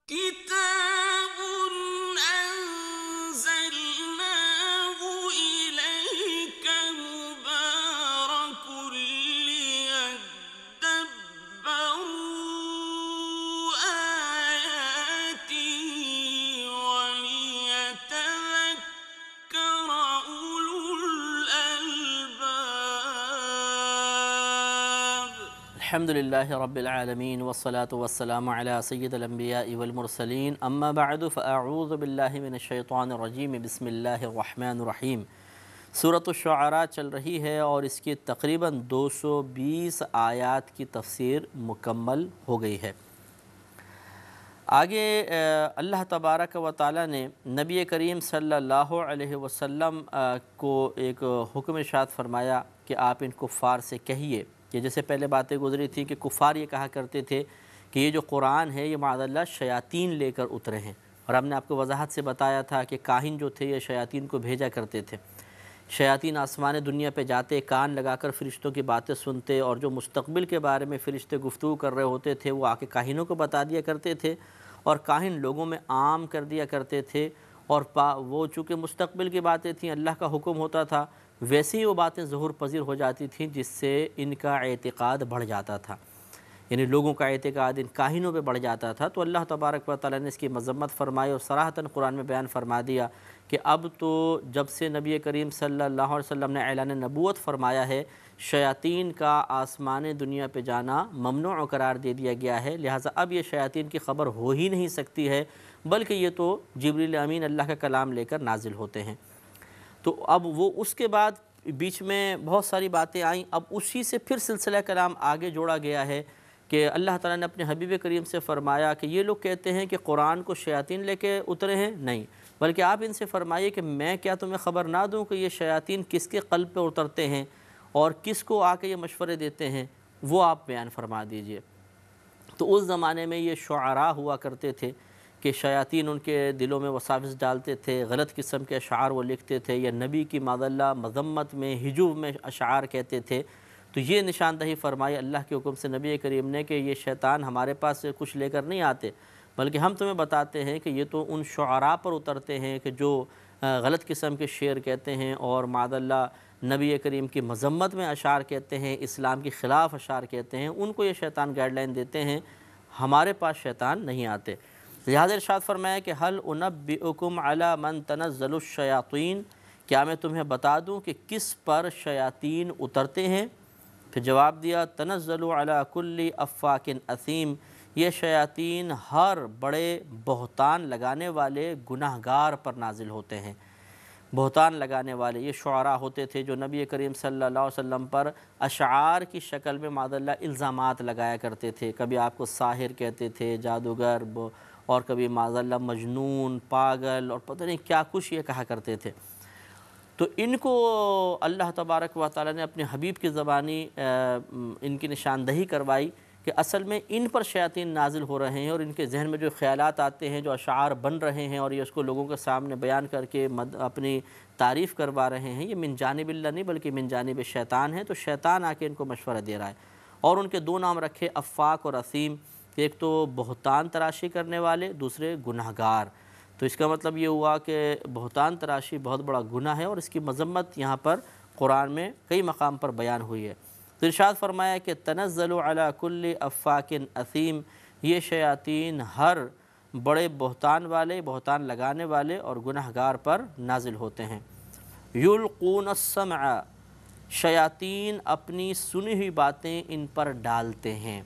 كتاب أنزلناه إليك مبارك ليدبروا آياته وليتذكر أولو الألباب. الحمد لله رب العالمين والصلاة والسلام على سيد الأنبياء والمرسلين أما بعد فأعوذ بالله من الشیطان الرجیم بسم اللہ الرحمن الرحیم۔ سورۃ الشعراء چل رہی ہے اور اس کی تقریباً 220 آیات کی تفسیر مکمل ہو گئی ہے۔ آگے اللہ تبارک و تعالیٰ نے نبی کریم صلی اللہ علیہ وسلم کو ایک حکم ارشاد فرمایا کہ آپ ان کفار سے کہیے کہ جیسے پہلے باتیں گزری تھیں کہ کفار یہ کہا کرتے تھے کہ یہ جو قرآن ہے یہ معاذ اللہ شیاطین لے کر اترے ہیں، اور ہم نے آپ کو وضاحت سے بتایا تھا کہ کاہن جو تھے یہ شیاطین کو بھیجا کرتے تھے۔ شیاطین آسمان دنیا پہ جاتے، کان لگا کر فرشتوں کی باتیں سنتے، اور جو مستقبل کے بارے میں فرشتے گفتگو کر رہے ہوتے تھے وہ آ کے کاہنوں کو بتا دیا کرتے تھے، اور کاہن لوگوں میں عام کر دیا کرتے تھے، اور وہ چونکہ مستقبل کی باتیں تھیں، اللہ کا حکم ہوتا تھا، ویسے ہی وہ باتیں ظہور پذیر ہو جاتی تھیں جس سے ان کا اعتقاد بڑھ جاتا تھا، یعنی لوگوں کا اعتقاد ان کاہنوں پہ بڑھ جاتا تھا۔ تو اللہ تبارک و تعالیٰ نے اس کی مذمت فرمائی اور صراحتاً قرآن میں بیان فرما دیا کہ اب تو جب سے نبی کریم صلی اللہ علیہ وسلم نے اعلان نبوت فرمایا ہے، شیاطین کا آسمان دنیا پہ جانا ممنوع قرار دے دیا گیا ہے، لہٰذا اب یہ شیاطین کی خبر ہو ہی نہیں سکتی ہے، بلکہ یہ تو جبریل امین اللہ کا کلام لے کر نازل ہوتے ہیں۔ تو اب وہ اس کے بعد بیچ میں بہت ساری باتیں آئیں، اب اسی سے پھر سلسلہ کلام آگے جوڑا گیا ہے کہ اللہ تعالیٰ نے اپنے حبیب کریم سے فرمایا کہ یہ لوگ کہتے ہیں کہ قرآن کو شیاطین لے کے اترے ہیں، نہیں، بلکہ آپ ان سے فرمائیے کہ میں کیا تمہیں خبر نہ دوں کہ یہ شیاطین کس کے قلب پہ اترتے ہیں اور کس کو آ کے یہ مشورے دیتے ہیں، وہ آپ بیان فرما دیجئے۔ تو اس زمانے میں یہ شعراء ہوا کرتے تھے کہ شیاطین ان کے دلوں میں وساوس ڈالتے تھے، غلط قسم کے اشعار وہ لکھتے تھے، یا نبی کی معاذ اللہ مذمت میں ہجو میں اشعار کہتے تھے۔ تو یہ نشاندہی فرمائی اللہ کے حکم سے نبی کریم نے کہ یہ شیطان ہمارے پاس کچھ لے کر نہیں آتے، بلکہ ہم تمہیں بتاتے ہیں کہ یہ تو ان شعراء پر اترتے ہیں کہ جو غلط قسم کے شعر کہتے ہیں اور معاذ اللہ نبی کریم کی مذمت میں اشعار کہتے ہیں، اسلام کے خلاف اشعار کہتے ہیں، ان کو یہ شیطان گائیڈ لائن دیتے ہیں، ہمارے پاس شیطان نہیں آتے۔ لہذا ارشاد فرمایا کہ هل انبئکم علی من تنزل الشیاطین، کیا میں تمہیں بتا دوں کہ کس پر شیاطین اترتے ہیں؟ پھر جواب دیا تنزل علی کل افاک اثیم، یہ شیاطین ہر بڑے بہتان لگانے والے گناہگار پر نازل ہوتے ہیں۔ بہتان لگانے والے یہ شعراء ہوتے تھے جو نبی کریم صلی اللہ علیہ وسلم پر اشعار کی شکل میں معاذ اللہ الزامات لگایا کرتے تھے، کبھی آپ کو ساحر کہتے تھے، جادوگر، اور کبھی معاذ اللہ مجنون، پاگل، اور پتہ نہیں کیا کچھ یہ کہا کرتے تھے۔ تو ان کو اللہ تبارک و تعالیٰ نے اپنے حبیب کی زبانی ان کی نشاندہی کروائی کہ اصل میں ان پر شیاطین نازل ہو رہے ہیں، اور ان کے ذہن میں جو خیالات آتے ہیں، جو اشعار بن رہے ہیں اور یہ اس کو لوگوں کے سامنے بیان کر کے اپنی تعریف کروا رہے ہیں، یہ من جانب اللہ نہیں بلکہ من جانب شیطان ہے۔ تو شیطان آ کے ان کو مشورہ دے رہا ہے، اور ان کے دو نام رکھے افاک اور اثیم، ایک تو بہتان تراشی کرنے والے، دوسرے گناہگار۔ تو اس کا مطلب یہ ہوا کہ بہتان تراشی بہت بڑا گناہ ہے، اور اس کی مذمت یہاں پر قرآن میں کئی مقام پر بیان ہوئی ہے۔ تو ارشاد فرمایا کہ تنزل علی کل افاک اثیم، یہ شیاطین ہر بڑے بہتان والے، بہتان لگانے والے اور گناہگار پر نازل ہوتے ہیں۔ یلقون السمع، شیاطین اپنی سنی ہوئی باتیں ان پر ڈالتے ہیں۔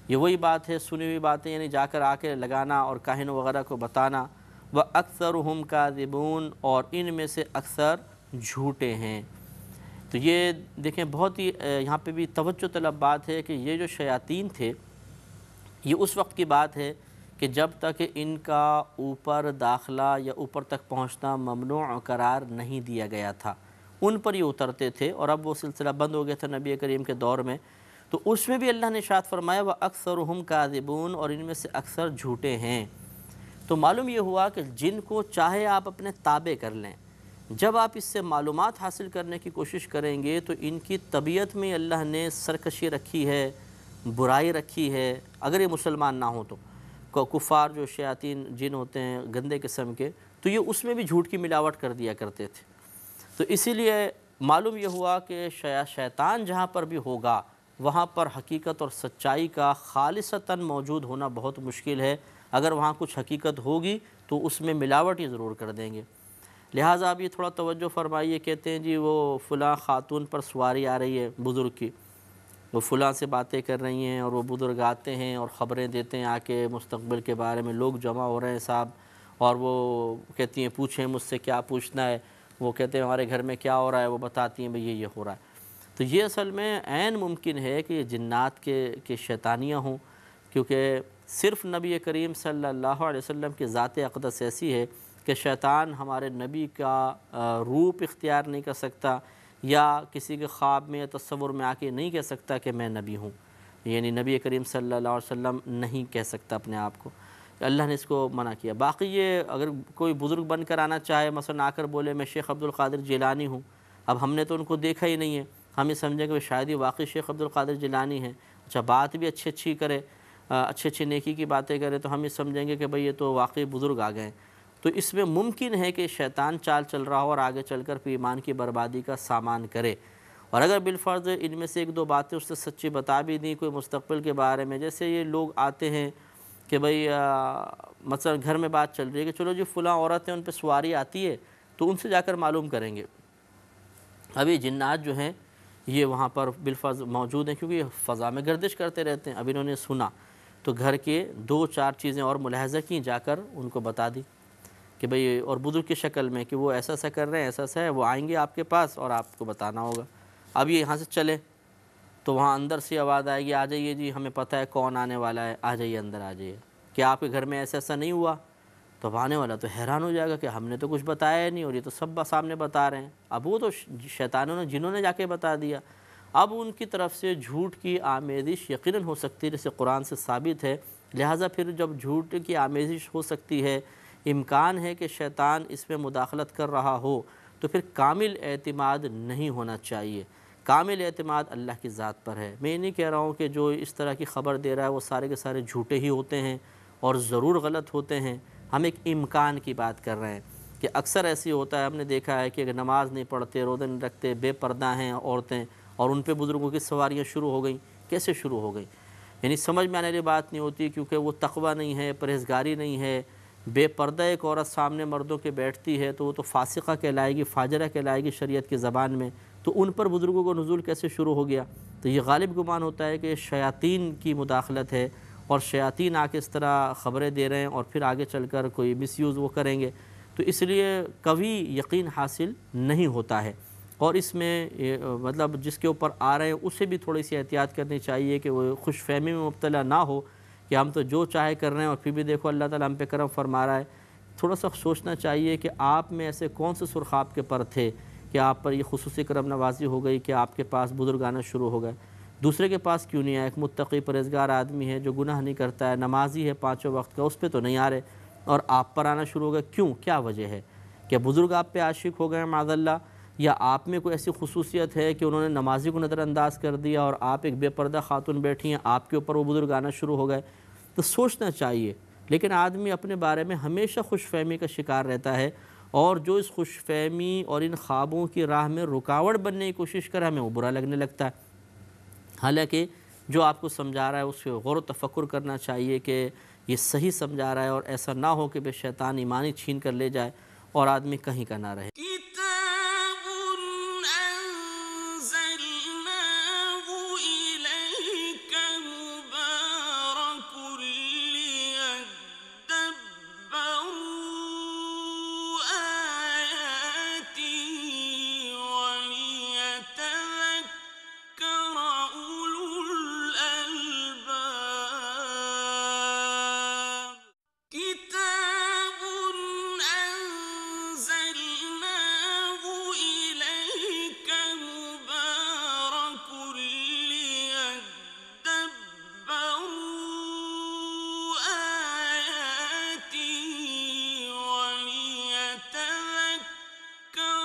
یہ وہی بات ہے، سنی ہوئی باتیں یعنی جا کر آ کے لگانا اور کاہنوں وغیرہ کو بتانا۔ وَأَكْثَرُهُمْ كَاذِبُونَ، اور ان میں سے اکثر جھوٹے ہیں۔ تو یہ دیکھیں بہت ہی یہاں پہ بھی توجہ طلب بات ہے کہ یہ جو شیاطین تھے یہ اس وقت کی بات ہے کہ جب تک ان کا اوپر داخلہ یا اوپر تک پہنچنا ممنوع قرار نہیں دیا گیا تھا، ان پر یہ اترتے تھے، اور اب وہ سلسلہ بند ہو گیا تھا نبی کریم کے دور میں۔ تو اس میں بھی اللہ نے ارشاد فرمایا وَأَكْثَرُهُمْ كَاذِبُونَ، اور ان میں سے اکثر جھوٹے ہیں۔ تو معلوم یہ ہوا کہ جن کو چاہے آپ اپنے تابع کر لیں، جب آپ اس سے معلومات حاصل کرنے کی کوشش کریں گے تو ان کی طبیعت میں اللہ نے سرکشی رکھی ہے، برائی رکھی ہے، اگر یہ مسلمان نہ ہوں تو کفار جو شیاطین جن ہوتے ہیں گندے قسم کے، تو یہ اس میں بھی جھوٹ کی ملاوٹ کر دیا کرتے تھے۔ تو اسی لیے معلوم یہ ہوا کہ شیطان جہاں پر بھی ہوگا وہاں پر حقیقت اور سچائی کا خالصتاً موجود ہونا بہت مشکل ہے۔ اگر وہاں کچھ حقیقت ہوگی تو اس میں ملاوٹ ہی ضرور کر دیں گے۔ لہٰذا آپ یہ تھوڑا توجہ فرمائیے، کہتے ہیں جی وہ فلاں خاتون پر سواری آ رہی ہے بزرگ کی، وہ فلاں سے باتیں کر رہی ہیں، اور وہ بزرگ آتے ہیں اور خبریں دیتے ہیں آ کے مستقبل کے بارے میں، لوگ جمع ہو رہے ہیں صاحب، اور وہ کہتی ہیں پوچھیں مجھ سے کیا پوچھنا ہے، وہ کہتے ہیں ہمارے گھر میں کیا ہو رہا ہے، وہ بتاتی ہیں بھئی یہ ہو رہا ہے۔ تو یہ اصل میں عین ممکن ہے کہ یہ جنات کے شیطانیاں ہوں، کیونکہ صرف نبی کریم صلی اللہ علیہ وسلم کی ذات اقدس ایسی ہے کہ شیطان ہمارے نبی کا روپ اختیار نہیں کر سکتا، یا کسی کے خواب میں یا تصور میں آ کے نہیں کہہ سکتا کہ میں نبی ہوں، یعنی نبی کریم صلی اللہ علیہ وسلم نہیں کہہ سکتا اپنے آپ کو، اللہ نے اس کو منع کیا۔ باقی یہ اگر کوئی بزرگ بن کر آنا چاہے، مثلا آ کر بولے میں شیخ عبد القادر جیلانی ہوں، اب ہم نے تو ان کو دیکھا ہی نہیں ہے، ہم یہ سمجھیں کہ وہ شاید ہی واقعی شیخ عبد القادر جیلانی ہیں، اچھا بات بھی اچھی کرے، اچھی نیکی کی باتیں کرے، تو ہم یہ سمجھیں گے کہ بھئی یہ تو واقعی بزرگ آ گئے ہیں۔ تو اس میں ممکن ہے کہ شیطان چال چل رہا ہو اور آگے چل کر پھر ایمان کی بربادی کا سامان کرے، اور اگر بالفرض ان میں سے ایک دو باتیں اس سے سچی بتا بھی دیں کوئی مستقبل کے بارے میں، جیسے یہ لوگ آتے ہیں کہ بھئی مثلا گھر میں بات چل رہی ہے کہ چلو جی فلاں عورت ہے ان پہ سواری آتی ہے، تو ان سے جا کر معلوم کریں گے۔ ابھی جنات جو ہیں یہ وہاں پر بالفرض موجود ہیں، کیونکہ یہ فضا میں گردش کرتے رہتے ہیں۔ اب انہوں نے سنا تو گھر کے دو چار چیزیں اور ملاحظہ کیں، جا کر ان کو بتا دی کہ بھئی، اور بزرگ کی شکل میں کہ وہ ایسا ایسا کر رہے ہیں، ایسا ایسا ہے، وہ آئیں گے آپ کے پاس اور آپ کو بتانا ہوگا۔ اب یہ یہاں سے چلے تو وہاں اندر سے آواز آئے گی آ جائیے جی ہمیں پتہ ہے کون آنے والا ہے، آ جائیے اندر آ جائیے، کہ آپ کے گھر میں ایسا ایسا نہیں ہوا؟ تو اب آنے والا تو حیران ہو جائے گا کہ ہم نے تو کچھ بتایا ہی نہیں، اور یہ تو سب سامنے بتا رہے ہیں۔ اب وہ تو شیطانوں نے جنہوں نے جا کے بتا دیا، اب ان کی طرف سے جھوٹ کی آمیزش یقیناً ہو سکتی ہے، جیسے قرآن سے ثابت ہے۔ لہٰذا پھر جب جھوٹ کی آمیزش ہو سکتی ہے، امکان ہے کہ شیطان اس میں مداخلت کر رہا ہو، تو پھر کامل اعتماد نہیں ہونا چاہیے۔ کامل اعتماد اللہ کی ذات پر ہے۔ میں یہ نہیں کہہ رہا ہوں کہ جو اس طرح کی خبر دے رہا ہے وہ سارے کے سارے جھوٹے ہی ہوتے ہیں اور ضرور غلط ہوتے ہیں، ہم ایک امکان کی بات کر رہے ہیں کہ اکثر ایسی ہوتا ہے، ہم نے دیکھا ہے کہ اگر نماز نہیں پڑھتے، روزے نہیں رکھتے، بے پردہ ہیں عورتیں، اور ان پہ بزرگوں کی سواریاں شروع ہو گئیں۔ کیسے شروع ہو گئیں؟ یعنی سمجھ میں آنے والی بات نہیں ہوتی، کیونکہ وہ تقوی نہیں ہے، پرہیزگاری نہیں ہے۔ بے پردہ ایک عورت سامنے مردوں کے بیٹھتی ہے تو وہ تو فاسقہ کہلائے گی، فاجرہ کہلائے گی شریعت کی زبان میں، تو ان پر بزرگوں کو نزول کیسے شروع ہو گیا؟ تو یہ غالب گمان ہوتا ہے کہ شیاطین کی مداخلت ہے، اور شیاطین آ کے اس طرح خبریں دے رہے ہیں، اور پھر آگے چل کر کوئی مس یوز وہ کریں گے، تو اس لیے قوی یقین حاصل نہیں ہوتا ہے۔ اور اس میں مطلب جس کے اوپر آ رہے ہیں اسے بھی تھوڑی سی احتیاط کرنی چاہیے کہ وہ خوش فہمی میں مبتلا نہ ہو کہ ہم تو جو چاہے کر رہے ہیں اور پھر بھی دیکھو اللہ تعالیٰ ہم پہ کرم فرما رہا ہے۔ تھوڑا سا سوچنا چاہیے کہ آپ میں ایسے کون سے سرخاب کے پر تھے کہ آپ پر یہ خصوصی کرم نوازی ہو گئی کہ آپ کے پاس بزرگ آنا شروع ہو گئے؟ دوسرے کے پاس کیوں نہیں آئے؟ ایک متقی پرہیزگار آدمی ہے جو گناہ نہیں کرتا ہے، نمازی ہے پانچوں وقت کا، اس پہ تو نہیں آ رہے، اور آپ پر آنا شروع ہو گئے؟ کیوں؟ کیا وجہ ہے؟ کیا بزرگ آپ پہ عاشق ہو گئے معاذ اللہ، یا آپ میں کوئی ایسی خصوصیت ہے کہ انہوں نے نمازی کو نظر انداز کر دیا اور آپ ایک بے پردہ خاتون بیٹھی ہیں، آپ کے اوپر وہ بزرگ آنا شروع ہو گئے؟ تو سوچنا چاہیے۔ لیکن آدمی اپنے بارے میں ہمیشہ خوش فہمی کا شکار رہتا ہے، اور جو اس خوش فہمی اور ان خوابوں کی راہ میں رکاوٹ بننے کی کوشش کرے ہمیں وہ برا لگنے لگتا ہے۔ حالانکہ جو آپ کو سمجھا رہا ہے اس پہ غور و تفکر کرنا چاہیے کہ یہ صحیح سمجھا رہا ہے، اور ایسا نہ ہو کہ بے شیطان ایمانی چھین کر لے جائے اور آدمی کہیں کا نہ رہے۔ كتاب أنزلناه إليك مبارك ليدبروا آياته وليتذكر أولو الألباب. كتاب أنزلناه إليك مبارك ليدبروا آياته وليتذكر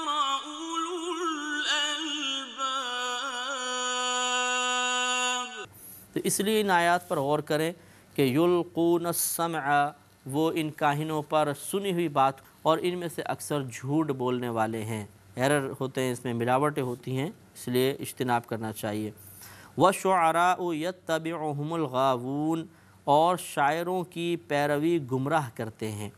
أولو الألباب. تو اس لیے ان آیات پر غور کریں کہ یلقون السمع، وہ ان کاہنوں پر سنی ہوئی بات، اور ان میں سے اکثر جھوٹ بولنے والے ہیں، ایرر ہوتے ہیں، اس میں ملاوٹیں ہوتی ہیں، اس لیے اجتناب کرنا چاہیے۔ وَالشُّعَرَاءُ يَتَّبِعُهُمُ الْغَاوُونَ، اور شاعروں کی پیروی گمراہ کرتے ہیں۔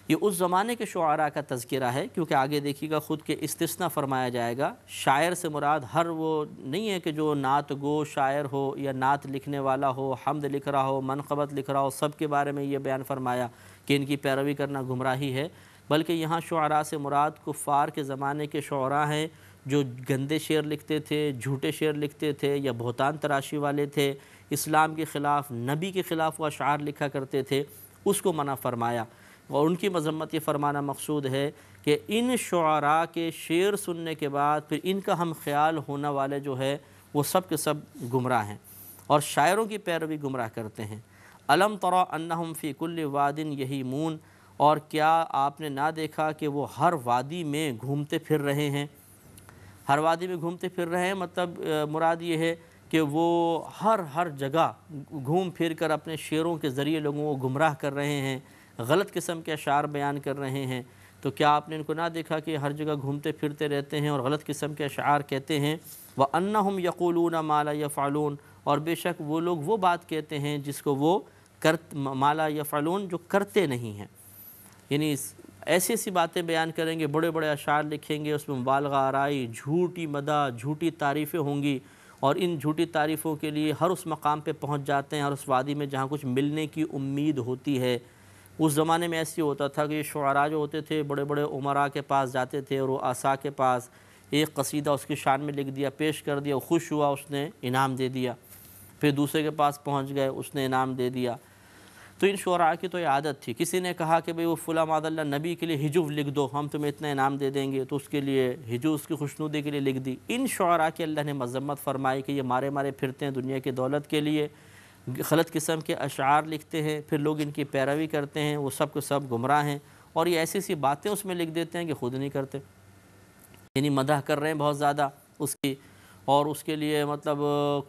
یہ اس زمانے کے شعراء کا تذکرہ ہے، کیونکہ آگے دیکھیے گا خود کے استثناء فرمایا جائے گا۔ شاعر سے مراد ہر وہ نہیں ہے کہ جو نعت گو شاعر ہو یا نعت لکھنے والا ہو، حمد لکھ رہا ہو، منقبت لکھ رہا ہو، سب کے بارے میں یہ بیان فرمایا کہ ان کی پیروی کرنا گمراہی ہے، بلکہ یہاں شعراء سے مراد کفار کے زمانے کے شعراء ہیں جو گندے شعر لکھتے تھے، جھوٹے شعر لکھتے تھے یا بہتان تراشی والے تھے، اسلام کے خلاف، نبی کے خلاف وہ اشعار لکھا کرتے تھے، اس کو منع فرمایا۔ اور ان کی مذمت یہ فرمانا مقصود ہے کہ ان شعراء کے شعر سننے کے بعد پھر ان کا ہم خیال ہونے والے جو ہے وہ سب کے سب گمراہ ہیں اور شاعروں کی پیروی گمراہ کرتے ہیں۔ الم تری انہم فی کل واد یہیمون، اور کیا آپ نے نہ دیکھا کہ وہ ہر وادی میں گھومتے پھر رہے ہیں؟ ہر وادی میں گھومتے پھر رہے ہیں مطلب مراد یہ ہے کہ وہ ہر جگہ گھوم پھر کر اپنے شعروں کے ذریعے لوگوں کو گمراہ کر رہے ہیں، غلط قسم کے اشعار بیان کر رہے ہیں۔ تو کیا آپ نے ان کو نہ دیکھا کہ ہر جگہ گھومتے پھرتے رہتے ہیں اور غلط قسم کے اشعار کہتے ہیں؟ وَأَنَّهُمْ يَقُولُونَ مَا لَا يَفْعَلُونَ، اور بے شک وہ لوگ وہ بات کہتے ہیں جس کو وہ مَا لَا يَفْعَلُونَ، جو کرتے نہیں ہیں، یعنی ایسی ایسی باتیں بیان کریں گے، بڑے بڑے اشعار لکھیں گے، اس میں مبالغہ آرائی، جھوٹی مدح، جھوٹی تعریفیں ہوں گی، اور ان جھوٹی تعریفوں کے لیے ہر اس مقام پہ پہنچ جاتے ہیں، ہر اس وادی میں جہاں کچھ ملنے کی امید ہوتی ہے۔ اس زمانے میں ایسی ہوتا تھا کہ یہ شعراء جو ہوتے تھے بڑے بڑے عمراء کے پاس جاتے تھے اور رؤساء کے پاس، ایک قصیدہ اس کی شان میں لکھ دیا، پیش کر دیا، خوش ہوا، اس نے انعام دے دیا، پھر دوسرے کے پاس پہنچ گئے، اس نے انعام دے دیا۔ تو ان شعراء کی تو یہ عادت تھی، کسی نے کہا کہ بھئی وہ فلاں معاذ اللہ نبی کے لیے ہجو لکھ دو، ہم تمہیں اتنا انعام دے دیں گے، تو اس کے لیے ہجو اس کی خوشنودی کے لیے لکھ دی۔ ان شعراء کی اللہ نے مذمت فرمائی کہ یہ مارے مارے پھرتے ہیں دنیا کی دولت کے لیے، غلط قسم کے اشعار لکھتے ہیں، پھر لوگ ان کی پیروی کرتے ہیں، وہ سب کے سب گمراہ ہیں، اور یہ ایسی ایسی باتیں اس میں لکھ دیتے ہیں کہ خود نہیں کرتے، یعنی مدح کر رہے ہیں بہت زیادہ اس کی، اور اس کے لیے مطلب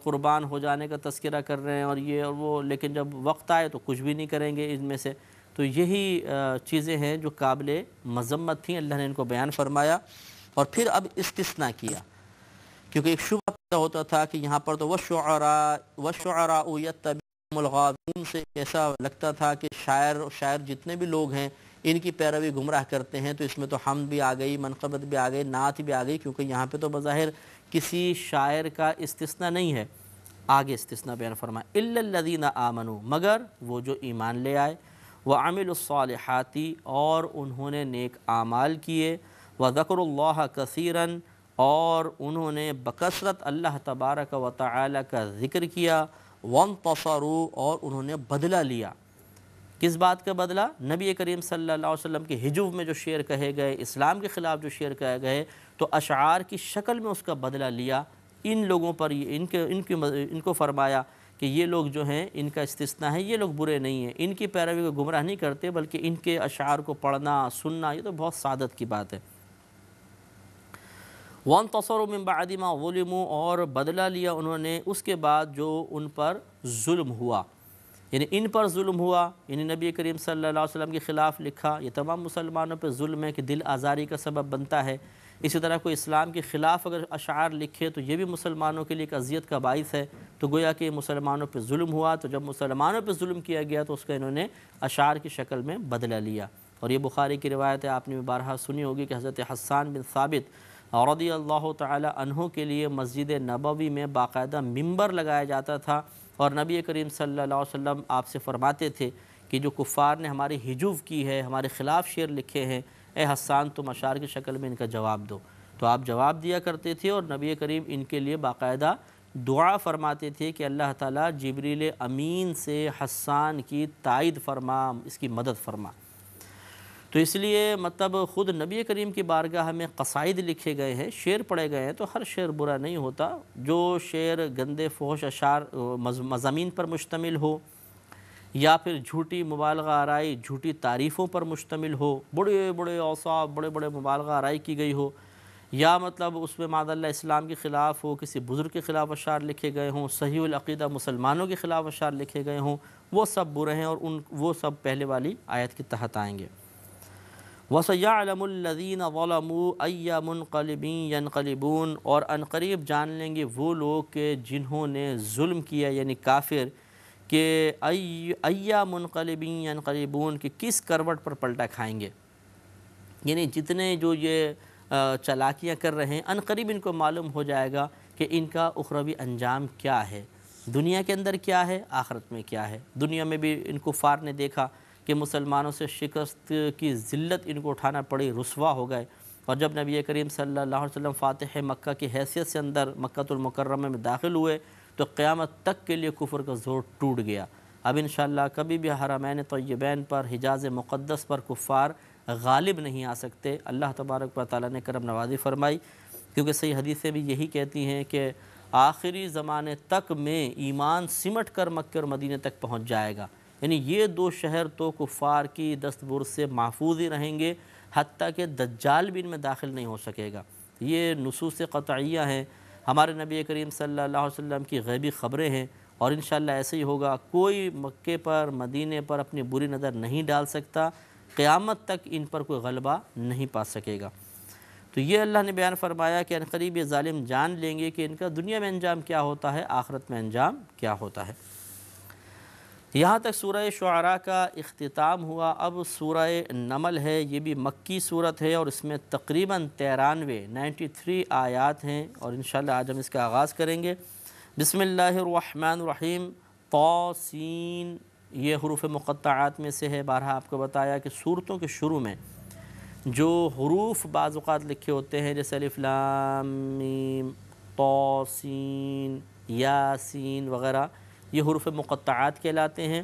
قربان ہو جانے کا تذکرہ کر رہے ہیں اور یہ اور وہ، لیکن جب وقت آئے تو کچھ بھی نہیں کریں گے ان میں سے۔ تو یہی چیزیں ہیں جو قابل مذمت تھیں، اللہ نے ان کو بیان فرمایا، اور پھر اب استثناء کیا، کیونکہ ایک شبہ پیدا ہوتا تھا کہ یہاں پر تو وَالشُّعَرَاءُ يَتَّبِعُهُمُ الْغَاوُونَ سے ایسا لگتا تھا کہ شاعر جتنے بھی لوگ ہیں ان کی پیروی گمراہ کرتے ہیں، تو اس میں تو حمد بھی آ گئی، منقبت بھی آ گئی، نعت بھی آ گئی، کیونکہ یہاں پہ تو بظاہر کسی شاعر کا استثناء نہیں ہے۔ آگے استثناء بیان فرمایا إِلَّا الَّذِينَ آمَنُوا، مگر وہ جو ایمان لے آئے، وَعَمِلُوا الصَّالِحَاتِ، اور انہوں نے نیک اعمال کیے، وَذَكَرُوا اللَّهَ كَثِيرًا، اور انہوں نے بکثرت اللہ تبارک و تعالی کا ذکر کیا، وَانْتَصَرُوا، اور انہوں نے بدلہ لیا۔ کس بات کا بدلہ؟ نبی کریم صلی اللہ علیہ وسلم کے ہجو میں جو شعر کہے گئے، اسلام کے خلاف جو شعر کہے گئے، تو اشعار کی شکل میں اس کا بدلہ لیا۔ ان لوگوں پر ان کو فرمایا کہ یہ لوگ جو ہیں ان کا استثناء ہے، یہ لوگ برے نہیں ہیں، ان کی پیروی کو گمراہ نہیں کرتے، بلکہ ان کے اشعار کو پڑھنا سننا یہ تو بہت سعادت کی بات ہے۔ وَانْتَصَرُوا مِن بَعْدِ مَا ظُلِمُوا، اور بدلہ لیا انہوں نے اس کے بعد جو ان پر ظلم ہوا، یعنی ان پر ظلم ہوا، یعنی نبی کریم صلی اللہ علیہ وسلم کے خلاف لکھا، یہ تمام مسلمانوں پہ ظلم ہے کہ دل آزاری کا سبب بنتا ہے۔ اسی طرح کوئی اسلام کے خلاف اگر اشعار لکھے تو یہ بھی مسلمانوں کے لیے ایک اذیت کا باعث ہے، تو گویا کہ مسلمانوں پہ ظلم ہوا، تو جب مسلمانوں پہ ظلم کیا گیا تو اس کا انہوں نے اشعار کی شکل میں بدلہ لیا۔ اور یہ بخاری کی روایت ہے، آپ نے بارہا سنی ہوگی کہ حضرت حسان بن ثابت رضی اللہ تعالی عنہ کے لیے مسجد نبوی میں باقاعدہ ممبر لگایا جاتا تھا، اور نبی کریم صلی اللہ علیہ وسلم آپ سے فرماتے تھے کہ جو کفار نے ہماری ہجو کی ہے، ہمارے خلاف شعر لکھے ہیں، اے حسان تم اشعار کی شکل میں ان کا جواب دو۔ تو آپ جواب دیا کرتے تھے، اور نبی کریم ان کے لیے باقاعدہ دعا فرماتے تھے کہ اللہ تعالیٰ جبریل امین سے حسان کی تائید فرما، اس کی مدد فرما۔ تو اس لیے مطلب خود نبی کریم کی بارگاہ میں قصائد لکھے گئے ہیں، شعر پڑھے گئے ہیں، تو ہر شعر برا نہیں ہوتا۔ جو شعر گندے فحش اشعار مضامین پر مشتمل ہو، یا پھر جھوٹی مبالغہ آرائی، جھوٹی تعریفوں پر مشتمل ہو، بڑے بڑے اوصاف، بڑے بڑے مبالغہ آرائی کی گئی ہو، یا مطلب اس میں معاذ اللہ اسلام کے خلاف ہو، کسی بزرگ کے خلاف اشعار لکھے گئے ہوں، صحیح العقیدہ مسلمانوں کے خلاف اشعار لکھے گئے ہوں، وہ سب برے ہیں اور وہ سب پہلے والی آیت کے تحت آئیں گے۔ وَسَيَعْلَمُ الَّذِينَ ظَلَمُوا أَيَّ مُنْقَلِبٍ يَنْقَلِبُونَ، اور عنقریب جان لیں گے وہ لوگ کہ جنہوں نے ظلم کیا یعنی کافر، کہ أَيَّ مُنْقَلِبٍ يَنْقَلِبُونَ کہ کس کروٹ پر پلٹا کھائیں گے، یعنی جتنے جو یہ چالاکیاں کر رہے ہیں عنقریب ان کو معلوم ہو جائے گا کہ ان کا اخروی انجام کیا ہے، دنیا کے اندر کیا ہے، آخرت میں کیا ہے۔ دنیا میں بھی ان کفار نے دیکھا کہ مسلمانوں سے شکست کی ذلت ان کو اٹھانا پڑی، رسوا ہو گئے، اور جب نبی کریم صلی اللہ علیہ وسلم فاتح مکہ کی حیثیت سے اندر مکۃ المکرمہ میں داخل ہوئے تو قیامت تک کے لیے کفر کا زور ٹوٹ گیا۔ اب انشاءاللہ کبھی بھی حرمین طیبین پر، حجاز مقدس پر کفار غالب نہیں آ سکتے۔ اللہ تبارک و تعالیٰ نے کرم نوازی فرمائی، کیونکہ صحیح حدیثیں بھی یہی کہتی ہیں کہ آخری زمانے تک میں ایمان سمٹ کر مکہ اور مدینہ تک پہنچ جائے گا، یعنی یہ دو شہر تو کفار کی دستبرد سے محفوظ ہی رہیں گے، حتیٰ کہ دجال بھی ان میں داخل نہیں ہو سکے گا۔ یہ نصوص قطعیہ ہیں، ہمارے نبی کریم صلی اللہ علیہ وسلم کی غیبی خبریں ہیں، اور انشاءاللہ ایسے ہی ہوگا۔ کوئی مکے پر، مدینے پر اپنی بری نظر نہیں ڈال سکتا، قیامت تک ان پر کوئی غلبہ نہیں پا سکے گا۔ تو یہ اللہ نے بیان فرمایا کہ عنقریب یہ ظالم جان لیں گے کہ ان کا دنیا میں انجام کیا ہوتا ہے، آخرت میں انجام کیا ہوتا ہے۔ یہاں تک سورہ شعراء کا اختتام ہوا۔ اب سورہ نمل ہے، یہ بھی مکی صورت ہے اور اس میں تقریباً 93 آیات ہیں، اور انشاءاللہ آج ہم اس کا آغاز کریں گے۔ بسم اللہ الرحمن الرحیم۔ طاسین یہ حروف مقطعات میں سے ہے۔ بارہا آپ کو بتایا کہ صورتوں کے شروع میں جو حروف بعض اوقات لکھے ہوتے ہیں، جیسے الف لام میم، طاسین، یاسین وغیرہ، یہ حروف مقطعات کہلاتے ہیں۔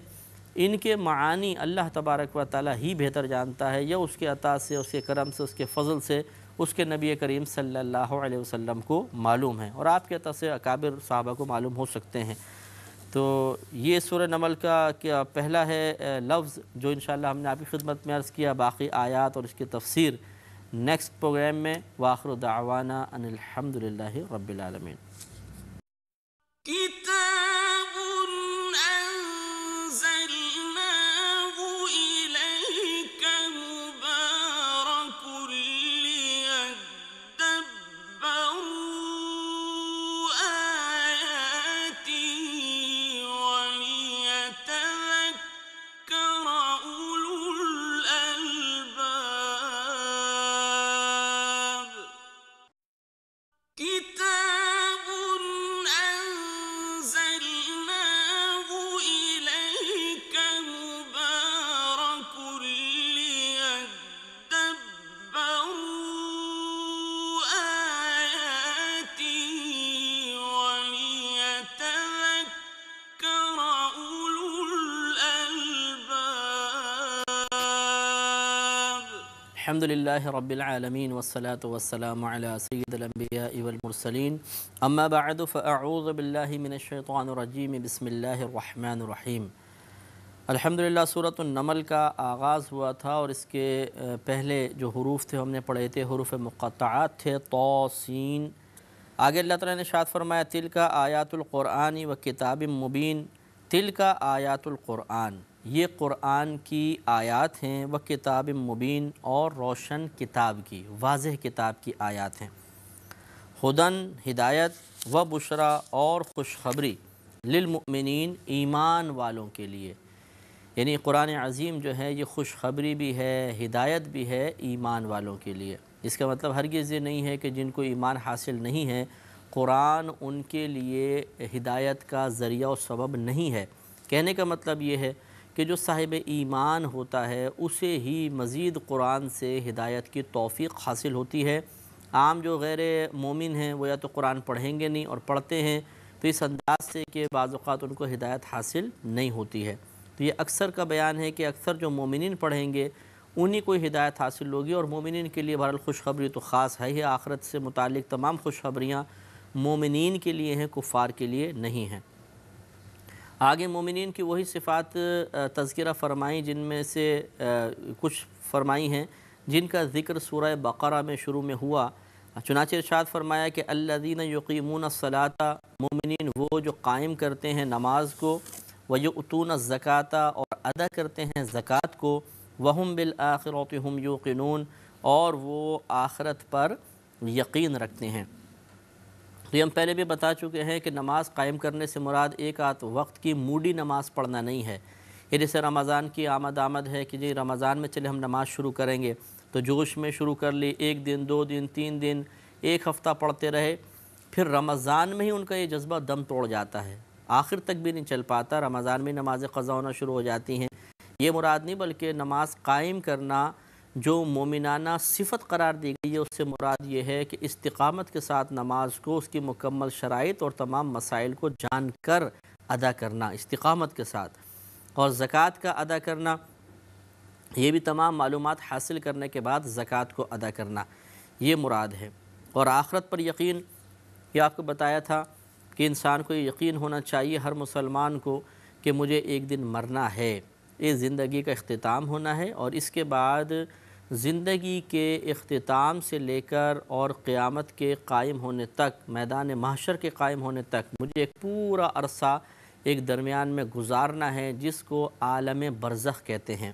ان کے معانی اللہ تبارک و تعالیٰ ہی بہتر جانتا ہے، یا اس کے عطا سے، اس کے کرم سے، اس کے فضل سے اس کے نبی کریم صلی اللہ علیہ وسلم کو معلوم ہے، اور آپ کے عطا سے اکابر صحابہ کو معلوم ہو سکتے ہیں۔ تو یہ سورہ نمل کا کیا پہلا ہے لفظ جو انشاءاللہ ہم نے آپ کی خدمت میں عرض کیا، باقی آیات اور اس کی تفسیر نیکسٹ پروگرام میں۔ وآخر دعوانا ان الحمدللہ رب العالمین۔ كتاب أنزلناه إليك مبارك ليدبروا آياته وليتذكر أولو الألباب۔ كتاب أنزلناه إليك مبارك ليدبروا آياته وليتذكر أولو الألباب۔ الحمد للہ رب العالمین والصلاة والسلام علی سید الانبیاء والمرسلین، اما بعد فاعوذ باللہ من الشیطان الرجیم، بسم اللہ الرحمن الرحیم۔ الحمدللہ سورۃ النمل کا آغاز ہوا تھا، اور اس کے پہلے جو حروف تھے ہم نے پڑھے تھے، حروف مقطعات تھے، طاسین۔ آگے اللہ تعالیٰ نے ارشاد فرمایا تلک آیات القرآن و کتاب مبین۔ تلک آیات القرآن، یہ قرآن کی آیات ہیں، و کتاب مبین، اور روشن کتاب کی، واضح کتاب کی آیات ہیں۔ ہدن ہدایت، و بشرا اور خوشخبری، للمؤمنین ایمان والوں کے لیے، یعنی قرآن عظیم جو ہے یہ خوشخبری بھی ہے، ہدایت بھی ہے ایمان والوں کے لیے۔ اس کا مطلب ہرگز یہ نہیں ہے کہ جن کو ایمان حاصل نہیں ہے قرآن ان کے لیے ہدایت کا ذریعہ و سبب نہیں ہے۔ کہنے کا مطلب یہ ہے کہ جو صاحب ایمان ہوتا ہے اسے ہی مزید قرآن سے ہدایت کی توفیق حاصل ہوتی ہے۔ عام جو غیر مومن ہیں وہ یا تو قرآن پڑھیں گے نہیں، اور پڑھتے ہیں تو اس انداز سے کہ بعض اوقات ان کو ہدایت حاصل نہیں ہوتی ہے۔ تو یہ اکثر کا بیان ہے کہ اکثر جو مومنین پڑھیں گے انہی کو ہدایت حاصل ہوگی، اور مومنین کے لیے بہرحال خوشخبری تو خاص ہے ہی، آخرت سے متعلق تمام خوشخبریاں مومنین کے لیے ہیں، کفار کے لیے نہیں ہیں۔ آگے مومنین کی وہی صفات تذکرہ فرمائیں جن میں سے کچھ فرمائی ہیں جن کا ذکر سورہ بقرہ میں شروع میں ہوا، چنانچہ ارشاد فرمایا کہ الذین یقیمون الصلاۃ، مومنین وہ جو قائم کرتے ہیں نماز کو، ویؤتون الزکاۃ اور ادا کرتے ہیں زکوٰۃ کو، وہم بالآخرۃ ہم یوقنون اور وہ آخرت پر یقین رکھتے ہیں۔ تو یہ ہم پہلے بھی بتا چکے ہیں کہ نماز قائم کرنے سے مراد ایک آدھ وقت کی موڈی نماز پڑھنا نہیں ہے۔ یہ جیسے رمضان کی آمد ہے کہ جی رمضان میں چلے ہم نماز شروع کریں گے، تو جوش میں شروع کر لی، 1 دن 2 دن 3 دن 1 ہفتہ پڑھتے رہے، پھر رمضان میں ہی ان کا یہ جذبہ دم توڑ جاتا ہے، آخر تک بھی نہیں چل پاتا، رمضان میں نمازیں قضا ہونا شروع ہو جاتی ہیں۔ یہ مراد نہیں، بلکہ نماز قائم کرنا جو مومنانہ صفت قرار دی گئی ہے اس سے مراد یہ ہے کہ استقامت کے ساتھ نماز کو، اس کی مکمل شرائط اور تمام مسائل کو جان کر ادا کرنا استقامت کے ساتھ، اور زکوٰۃ کا ادا کرنا یہ بھی تمام معلومات حاصل کرنے کے بعد زکوٰۃ کو ادا کرنا، یہ مراد ہے۔ اور آخرت پر یقین، یہ آپ کو بتایا تھا کہ انسان کو یہ یقین ہونا چاہیے ہر مسلمان کو کہ مجھے ایک دن مرنا ہے، یہ زندگی کا اختتام ہونا ہے، اور اس کے بعد زندگی کے اختتام سے لے کر اور قیامت کے قائم ہونے تک، میدان محشر کے قائم ہونے تک مجھے ایک پورا عرصہ ایک درمیان میں گزارنا ہے جس کو عالم برزخ کہتے ہیں۔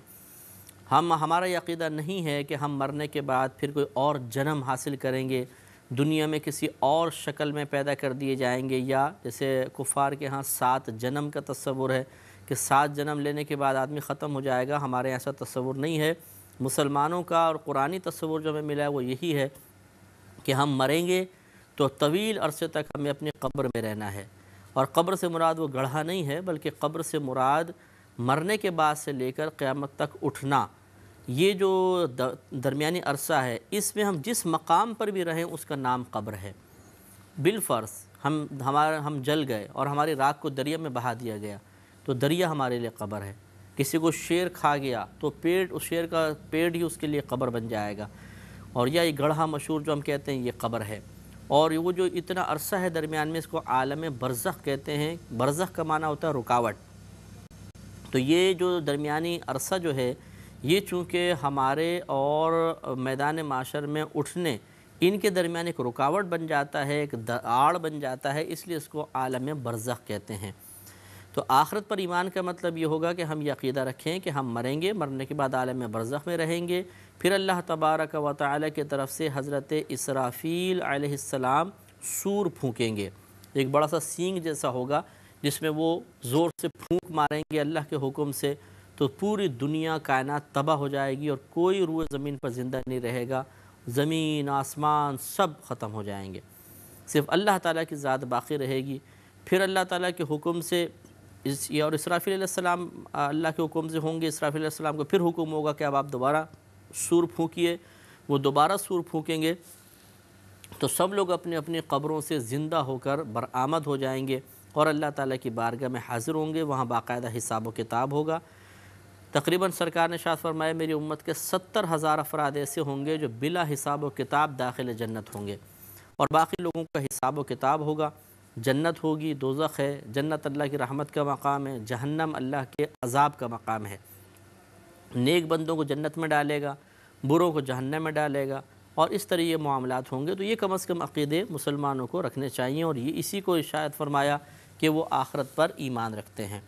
ہمارا یہ عقیدہ نہیں ہے کہ ہم مرنے کے بعد پھر کوئی اور جنم حاصل کریں گے، دنیا میں کسی اور شکل میں پیدا کر دیے جائیں گے، یا جیسے کفار کے ہاں 7 جنم کا تصور ہے کہ 7 جنم لینے کے بعد آدمی ختم ہو جائے گا، ہمارے ایسا تصور نہیں ہے۔ مسلمانوں کا اور قرآنی تصور جو ہمیں ملا ہے وہ یہی ہے کہ ہم مریں گے تو طویل عرصے تک ہمیں اپنی قبر میں رہنا ہے، اور قبر سے مراد وہ گڑھا نہیں ہے، بلکہ قبر سے مراد مرنے کے بعد سے لے کر قیامت تک اٹھنا، یہ جو درمیانی عرصہ ہے اس میں ہم جس مقام پر بھی رہیں اس کا نام قبر ہے۔ بالفرض ہم جل گئے اور ہماری راکھ کو دریا میں بہا دیا گیا تو دریا ہمارے لیے قبر ہے، کسی کو شیر کھا گیا تو اس شیر کا پیٹ ہی اس کے لیے قبر بن جائے گا، اور یہ گڑھا مشہور جو ہم کہتے ہیں یہ قبر ہے۔ اور وہ جو اتنا عرصہ ہے درمیان میں اس کو عالم برزخ کہتے ہیں۔ برزخ کا معنی ہوتا ہے رکاوٹ، تو یہ جو درمیانی عرصہ جو ہے یہ چونکہ ہمارے اور میدان معاشر میں اٹھنے ان کے درمیان ایک رکاوٹ بن جاتا ہے، ایک آڑ بن جاتا ہے، اس لیے اس کو عالم برزخ کہتے ہیں۔ تو آخرت پر ایمان کا مطلب یہ ہوگا کہ ہم یہ عقیدہ رکھیں کہ ہم مریں گے، مرنے کے بعد عالم برزخ میں رہیں گے، پھر اللہ تبارک و تعالی کی طرف سے حضرت اسرافیل علیہ السلام سور پھونکیں گے، ایک بڑا سا سینگ جیسا ہوگا جس میں وہ زور سے پھونک ماریں گے اللہ کے حکم سے، تو پوری دنیا کائنات تباہ ہو جائے گی اور کوئی روئے زمین پر زندہ نہیں رہے گا، زمین آسمان سب ختم ہو جائیں گے، صرف اللہ تعالیٰ کی ذات باقی رہے گی۔ پھر اللہ تعالیٰ کے حکم سے اور اسرافیل علیہ السلام اللہ کے حکم سے ہوں گے، اسرافیل علیہ السلام کو پھر حکم ہوگا کہ اب آپ دوبارہ سور پھونکیے، وہ دوبارہ سور پھونکیں گے، تو سب لوگ اپنی اپنی قبروں سے زندہ ہو کر برآمد ہو جائیں گے اور اللہ تعالیٰ کی بارگاہ میں حاضر ہوں گے، وہاں باقاعدہ حساب و کتاب ہوگا۔ تقریباً سرکار نے ارشاد فرمایا میری امت کے 70,000 افراد ایسے ہوں گے جو بلا حساب و کتاب داخل جنت ہوں گے، اور باقی لوگوں کا حساب و کتاب ہوگا۔ جنت ہوگی، دوزخ ہے، جنت اللہ کی رحمت کا مقام ہے، جہنم اللہ کے عذاب کا مقام ہے۔ نیک بندوں کو جنت میں ڈالے گا، بروں کو جہنم میں ڈالے گا، اور اس طرح یہ معاملات ہوں گے۔ تو یہ کم از کم عقیدے مسلمانوں کو رکھنے چاہیے، اور یہ اسی کو ارشاد فرمایا کہ وہ آخرت پر ایمان رکھتے ہیں۔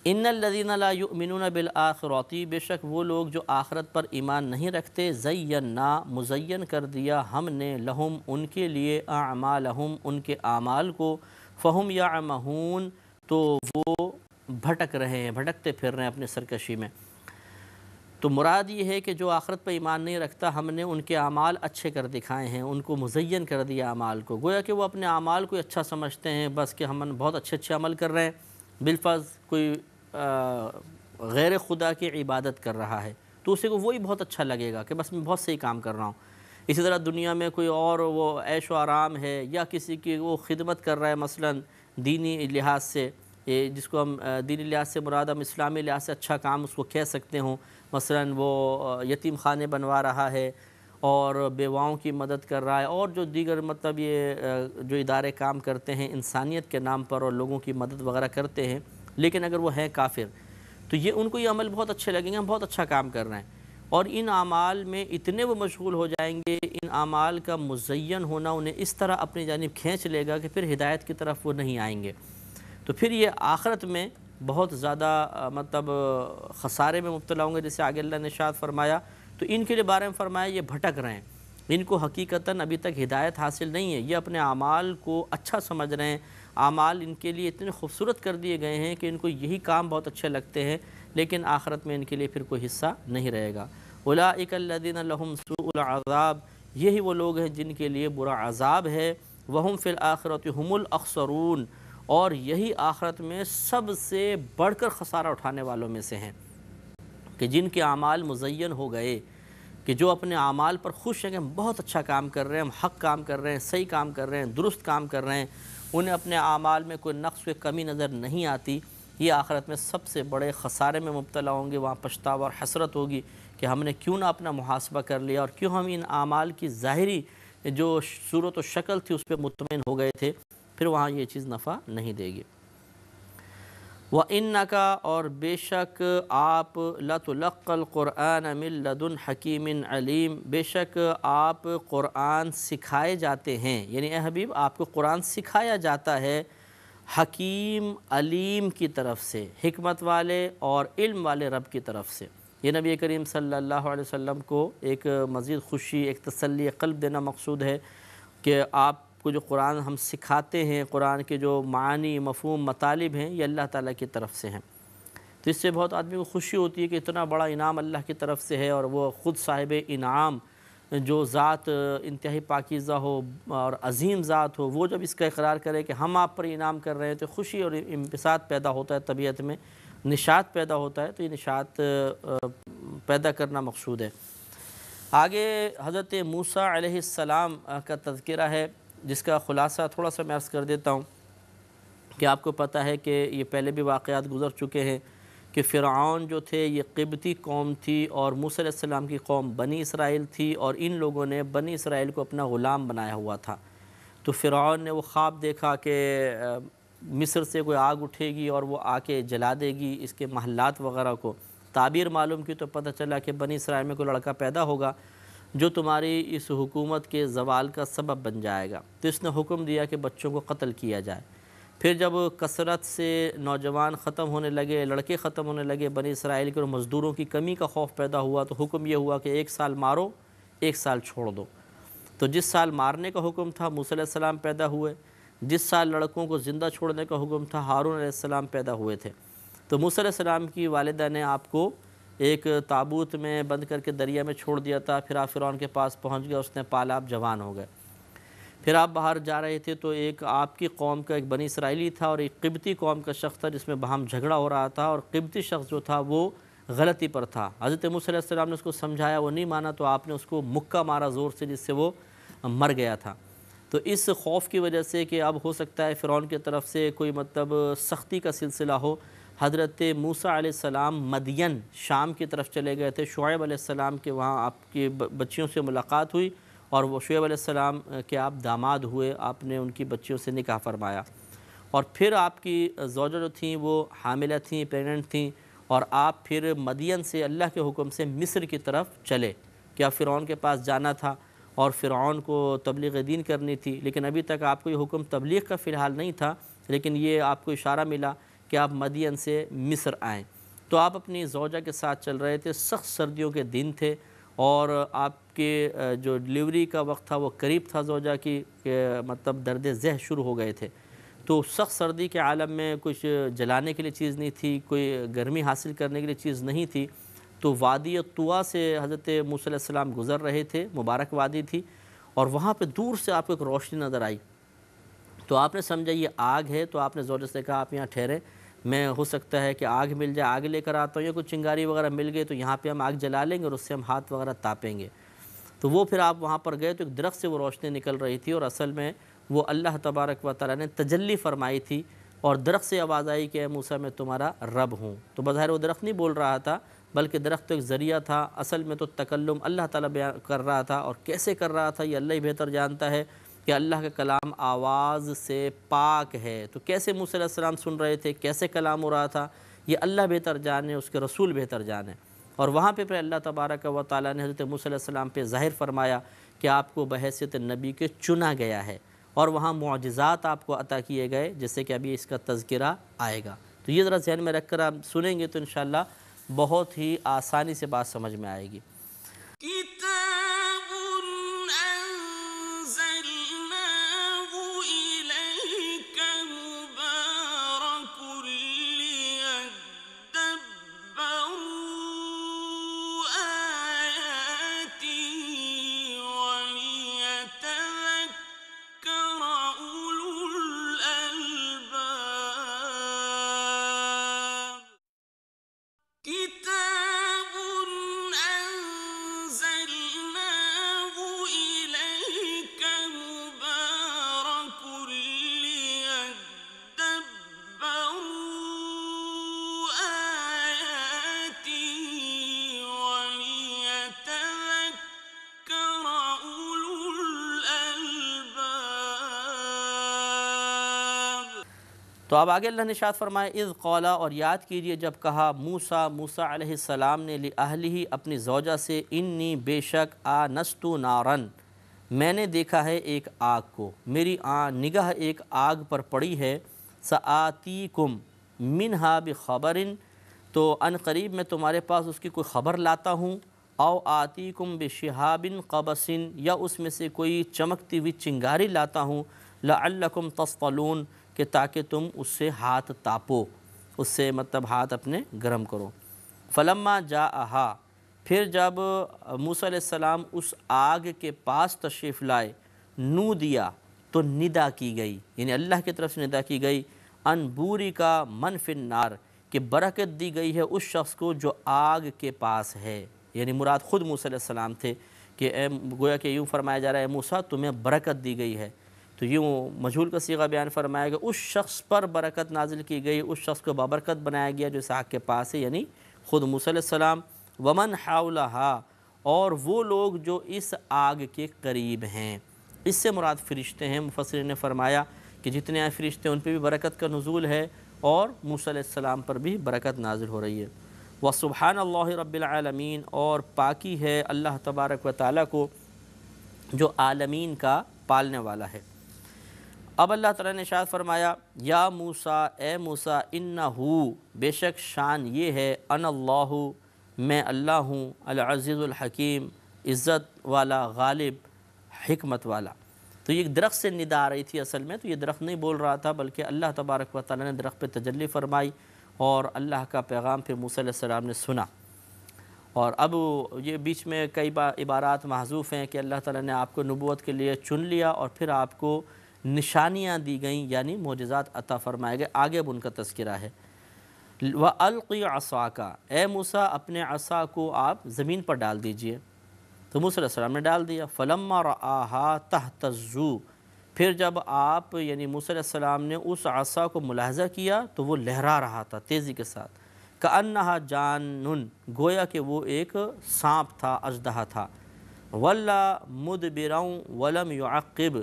ان الذین لا یؤمنون بالآخرۃ، بے شک وہ لوگ جو آخرت پر ایمان نہیں رکھتے، زینا مزین کر دیا ہم نے لہم ان کے لیے اعمالہم ان کے اعمال کو، فہم یعمہون تو وہ بھٹک رہے ہیں، بھٹکتے پھر رہے ہیں اپنے سرکشی میں۔ تو مراد یہ ہے کہ جو آخرت پر ایمان نہیں رکھتا ہم نے ان کے اعمال اچھے کر دکھائے ہیں، ان کو مزین کر دیا اعمال کو، گویا کہ وہ اپنے اعمال کو اچھا سمجھتے ہیں، بس کہ ہم بہت اچھے عمل کر رہے ہیں، بالفرض کوئی غیر خدا کی عبادت کر رہا ہے تو اسے کو وہی بہت اچھا لگے گا کہ بس میں بہت صحیح کام کر رہا ہوں۔ اسی طرح دنیا میں کوئی اور وہ عیش و آرام ہے یا کسی کی وہ خدمت کر رہا ہے، مثلا دینی لحاظ سے، جس کو ہم دینی لحاظ سے مراد ہم اسلامی لحاظ سے اچھا کام اس کو کہہ سکتے ہوں، مثلا وہ یتیم خانے بنوا رہا ہے اور بیواؤں کی مدد کر رہا ہے، اور جو دیگر مطلب یہ جو ادارے کام کرتے ہیں انسانیت کے نام پر اور لوگوں کی مدد وغیرہ کرتے ہیں، لیکن اگر وہ ہیں کافر تو یہ ان کو یہ عمل بہت اچھے لگیں گے، ہم بہت اچھا کام کر رہے ہیں، اور ان اعمال میں اتنے وہ مشغول ہو جائیں گے، ان اعمال کا مزین ہونا انہیں اس طرح اپنی جانب کھینچ لے گا کہ پھر ہدایت کی طرف وہ نہیں آئیں گے، تو پھر یہ آخرت میں بہت زیادہ خسارے میں مبتلا ہوں گے، جیسے آگے اللہ نے ارشاد فرمایا۔ تو ان کے لیے بارے میں فرمایا یہ بھٹک رہے ہیں، ان کو حقیقتاً ابھی تک ہدایت حاصل نہیں ہے، یہ اپنے اعمال کو اچھا سمجھ رہے ہیں، اعمال ان کے لیے اتنے خوبصورت کر دیے گئے ہیں کہ ان کو یہی کام بہت اچھے لگتے ہیں، لیکن آخرت میں ان کے لیے پھر کوئی حصہ نہیں رہے گا۔ اولئک الذین لہم سوء العذاب، یہی وہ لوگ ہیں جن کے لیے برا عذاب ہے، وہم فی الآخرۃ ھم الاخسرون، اور یہی آخرت میں سب سے بڑھ کر خسارہ اٹھانے والوں میں سے ہیں، کہ جن کے اعمال مزین ہو گئے، کہ جو اپنے اعمال پر خوش ہیں کہ ہم بہت اچھا کام کر رہے ہیں، ہم حق کام کر رہے ہیں، صحیح کام کر رہے ہیں، درست کام کر رہے ہیں، انہیں اپنے اعمال میں کوئی نقص و کمی نظر نہیں آتی، یہ آخرت میں سب سے بڑے خسارے میں مبتلا ہوں گے۔ وہاں پچھتاوا اور حسرت ہوگی کہ ہم نے کیوں نہ اپنا محاسبہ کر لیا، اور کیوں ہم ان اعمال کی ظاہری جو صورت و شکل تھی اس پہ مطمئن ہو گئے تھے، پھر وہاں یہ چیز نفع نہیں دے گی۔ وَإِنَّكَ، اور بے شک آپ، لَتُلَقَّى الْقُرْآنَ مِن لَدُنْ حَكِيمٍ عَلِيمٍ، بے شک آپ قرآن سکھائے جاتے ہیں، یعنی اے حبیب آپ کو قرآن سکھایا جاتا ہے حکیم علیم کی طرف سے، حکمت والے اور علم والے رب کی طرف سے۔ یہ نبی کریم صلی اللہ علیہ وسلم کو ایک مزید خوشی، ایک تسلی قلب دینا مقصود ہے کہ آپ کو جو قرآن ہم سکھاتے ہیں، قرآن کے جو معانی، مفہوم، مطالب ہیں، یہ اللہ تعالیٰ کی طرف سے ہیں۔ تو اس سے بہت آدمی کو خوشی ہوتی ہے کہ اتنا بڑا انعام اللہ کی طرف سے ہے، اور وہ خود صاحب انعام جو ذات انتہائی پاکیزہ ہو اور عظیم ذات ہو، وہ جب اس کا اقرار کرے کہ ہم آپ پر انعام کر رہے ہیں، تو خوشی اور انبساط پیدا ہوتا ہے، طبیعت میں نشاط پیدا ہوتا ہے، تو یہ نشاط پیدا کرنا مقصود ہے۔ آگے حضرت موسیٰ علیہ السلام کا تذکرہ ہے، جس کا خلاصہ تھوڑا سا میں عرض کر دیتا ہوں کہ آپ کو پتہ ہے کہ یہ پہلے بھی واقعات گزر چکے ہیں کہ فرعون جو تھے یہ قبطی قوم تھی، اور موسیٰ علیہ السلام کی قوم بنی اسرائیل تھی، اور ان لوگوں نے بنی اسرائیل کو اپنا غلام بنایا ہوا تھا۔ تو فرعون نے وہ خواب دیکھا کہ مصر سے کوئی آگ اٹھے گی اور وہ آ کے جلا دے گی اس کے محلات وغیرہ کو۔ تعبیر معلوم کی تو پتہ چلا کہ بنی اسرائیل میں کوئی لڑکا پیدا ہوگا جو تمہاری اس حکومت کے زوال کا سبب بن جائے گا۔ تو اس نے حکم دیا کہ بچوں کو قتل کیا جائے۔ پھر جب کثرت سے نوجوان ختم ہونے لگے، لڑکے ختم ہونے لگے بنی اسرائیل کے، اور مزدوروں کی کمی کا خوف پیدا ہوا، تو حکم یہ ہوا کہ 1 سال مارو، 1 سال چھوڑ دو۔ تو جس سال مارنے کا حکم تھا موسیٰ علیہ السلام پیدا ہوئے، جس سال لڑکوں کو زندہ چھوڑنے کا حکم تھا ہارون علیہ السلام پیدا ہوئے تھے۔ تو موسیٰ علیہ السلام کی والدہ نے آپ کو ایک تابوت میں بند کر کے دریا میں چھوڑ دیا تھا، پھر آپ فرعون کے پاس پہنچ گئے، اس نے پالا، آپ جوان ہو گئے۔ پھر آپ باہر جا رہے تھے تو ایک آپ کی قوم کا ایک بنی اسرائیلی تھا اور ایک قبطی قوم کا شخص تھا، جس میں باہم جھگڑا ہو رہا تھا، اور قبطی شخص جو تھا وہ غلطی پر تھا۔ حضرت موسیٰ علیہ السلام نے اس کو سمجھایا، وہ نہیں مانا، تو آپ نے اس کو مکہ مارا زور سے، جس سے وہ مر گیا تھا۔ تو اس خوف کی وجہ سے کہ اب ہو سکتا ہے فرعون کی طرف سے کوئی سختی کا سلسلہ ہو، حضرت موسیٰ علیہ السلام مدین شام کی طرف چلے گئے تھے۔ شعیب علیہ السلام کے وہاں آپ کی بچیوں سے ملاقات ہوئی، اور وہ شعیب علیہ السلام کے آپ داماد ہوئے، آپ نے ان کی بچیوں سے نکاح فرمایا، اور پھر آپ کی زوجہ جو تھیں وہ حاملہ تھیں، پریگننٹ تھیں، اور آپ پھر مدین سے اللہ کے حکم سے مصر کی طرف چلے کہ آپ فرعون کے پاس جانا تھا اور فرعون کو تبلیغ دین کرنی تھی، لیکن ابھی تک آپ کو یہ حکم تبلیغ کا فی الحال نہیں تھا، لیکن یہ آپ کو اشارہ ملا کہ آپ مدین سے مصر آئیں۔ تو آپ اپنی زوجہ کے ساتھ چل رہے تھے، سخت سردیوں کے دن تھے، اور آپ کے جو ڈلیوری کا وقت تھا وہ قریب تھا زوجہ کی، کہ درد ذہ شروع ہو گئے تھے۔ تو سخت سردی کے عالم میں کچھ جلانے کے لیے چیز نہیں تھی، کوئی گرمی حاصل کرنے کے لیے چیز نہیں تھی، تو وادی طوا سے حضرت موسیٰ علیہ السلام گزر رہے تھے، مبارک وادی تھی، اور وہاں پہ دور سے آپ کو ایک روشنی نظر آئی۔ تو آپ نے سمجھا یہ آگ ہے، تو آپ نے زوجہ سے کہا آپ یہاں ٹھہرے، میں ہو سکتا ہے کہ آگ مل جائے، آگ لے کر آتا ہوں، یا کچھ چنگاری وغیرہ مل گئے تو یہاں پہ ہم آگ جلا لیں گے اور اس سے ہم ہاتھ وغیرہ تاپیں گے۔ تو وہ پھر آپ وہاں پر گئے تو ایک درخت سے وہ روشنی نکل رہی تھی، اور اصل میں وہ اللہ تبارک و تعالیٰ نے تجلی فرمائی تھی، اور درخت سے آواز آئی کہ اے موسیٰ میں تمہارا رب ہوں۔ تو بظاہر وہ درخت نہیں بول رہا تھا، بلکہ درخت تو ایک ذریعہ تھا، اصل میں تو تکلم اللہ تعالیٰ بیان کر رہا تھا، اور کیسے کر رہا تھا یہ اللہ ہی بہتر جانتا ہے کہ اللہ کا کلام آواز سے پاک ہے۔ تو کیسے موسیٰ علیہ السلام سن رہے تھے، کیسے کلام ہو رہا تھا، یہ اللہ بہتر جانے، اس کے رسول بہتر جانے۔ اور وہاں پہ اللہ تبارک و تعالیٰ نے حضرت موسیٰ علیہ السلام پہ ظاہر فرمایا کہ آپ کو بحیثیت نبی کے چنا گیا ہے، اور وہاں معجزات آپ کو عطا کیے گئے، جیسے کہ ابھی اس کا تذکرہ آئے گا۔ تو یہ ذرا ذہن میں رکھ کر آپ سنیں گے تو انشاءاللہ بہت ہی آسانی سے بات سمجھ میں آئے گی۔ كتاب أنزلناه إليك مبارك ليدبروا آياته وليتذكر أولو الألباب كتاب أنزلناه إليك مبارك ليدبروا آياته وليتذكر أولو الألباب۔ تو اب آگے اللہ نے ارشاد فرمایا اذ قالا، اور یاد کیجئے جب کہا موسیٰ علیہ السلام نے لأہلہ اپنی زوجہ سے، انی بے شک آنست نارن، میں نے دیکھا ہے ایک آگ کو، میری نگاہ ایک آگ پر پڑی ہے، سآتیکم منہا بخبرن، تو ان قریب میں تمہارے پاس اس کی کوئی خبر لاتا ہوں، او آتیکم بشہاب قبس، یا اس میں سے کوئی چمکتی ہوئی چنگاری لاتا ہوں، لعلکم تصطلون، کہ تاکہ تم اس سے ہاتھ تاپو، اس سے مطلب ہاتھ اپنے گرم کرو۔ فلما جاءہا، پھر جب موسیٰ علیہ السلام اس آگ کے پاس تشریف لائے، نو دیا، تو ندا کی گئی، یعنی اللہ کی طرف سے ندا کی گئی، ان بوری کا من فی النار، کہ برکت دی گئی ہے اس شخص کو جو آگ کے پاس ہے، یعنی مراد خود موسیٰ علیہ السلام تھے، کہ گویا کہ یوں فرمایا جا رہا ہے موسیٰ تمہیں برکت دی گئی ہے، تو یوں مجہول کا صیغہ بیان فرمایا گیا اس شخص پر برکت نازل کی گئی، اس شخص کو بابرکت بنایا گیا جو اس آگ کے پاس ہے، یعنی خود موسیٰ علیہ السلام، ومن حولہا، اور وہ لوگ جو اس آگ کے قریب ہیں، اس سے مراد فرشتے ہیں۔ مفسرین نے فرمایا کہ جتنے فرشتے ہیں ان پہ بھی برکت کا نزول ہے، اور موسیٰ علیہ السلام پر بھی برکت نازل ہو رہی ہے۔ وسبحان اللہ رب العالمین، اور پاکی ہے اللہ تبارک و تعالیٰ کو جو عالمین کا پالنے والا ہے۔ اب اللہ تعالیٰ نے ارشاد فرمایا یا موسیٰ، اے موسیٰ، انہو، بے شک شان یہ ہے، انا اللہ، میں اللہ ہوں، العزیز الحکیم، عزت والا، غالب، حکمت والا۔ تو یہ درخت سے ندا آ رہی تھی، اصل میں تو یہ درخت نہیں بول رہا تھا، بلکہ اللہ تبارک و تعالیٰ نے درخت پہ تجلی فرمائی، اور اللہ کا پیغام پھر موسیٰ علیہ السلام نے سنا۔ اور اب یہ بیچ میں کئی عبارات محذوف ہیں کہ اللہ تعالیٰ نے آپ کو نبوت کے لیے چن لیا، اور پھر آپ کو نشانیاں دی گئیں، یعنی معجزات عطا فرمائے گئے، آگے اب ان کا تذکرہ ہے۔ وَأَلْقِ عَصَاكَ، اے موسیٰ اپنے عصا کو آپ زمین پر ڈال دیجئے۔ تو موسیٰ علیہ السلام نے ڈال دیا۔ فَلَمَّا رَآهَا تَهْتَزُّ، پھر جب آپ یعنی موسیٰ علیہ السلام نے اس عصا کو ملاحظہ کیا تو وہ لہرا رہا تھا تیزی کے ساتھ، كَأَنَّهَا جَانٌ، گویا کہ وہ ایک سانپ تھا، اژدہا تھا۔ وَلَّا مُدْبِرًا وَلَمْ يُعَقِّبْ،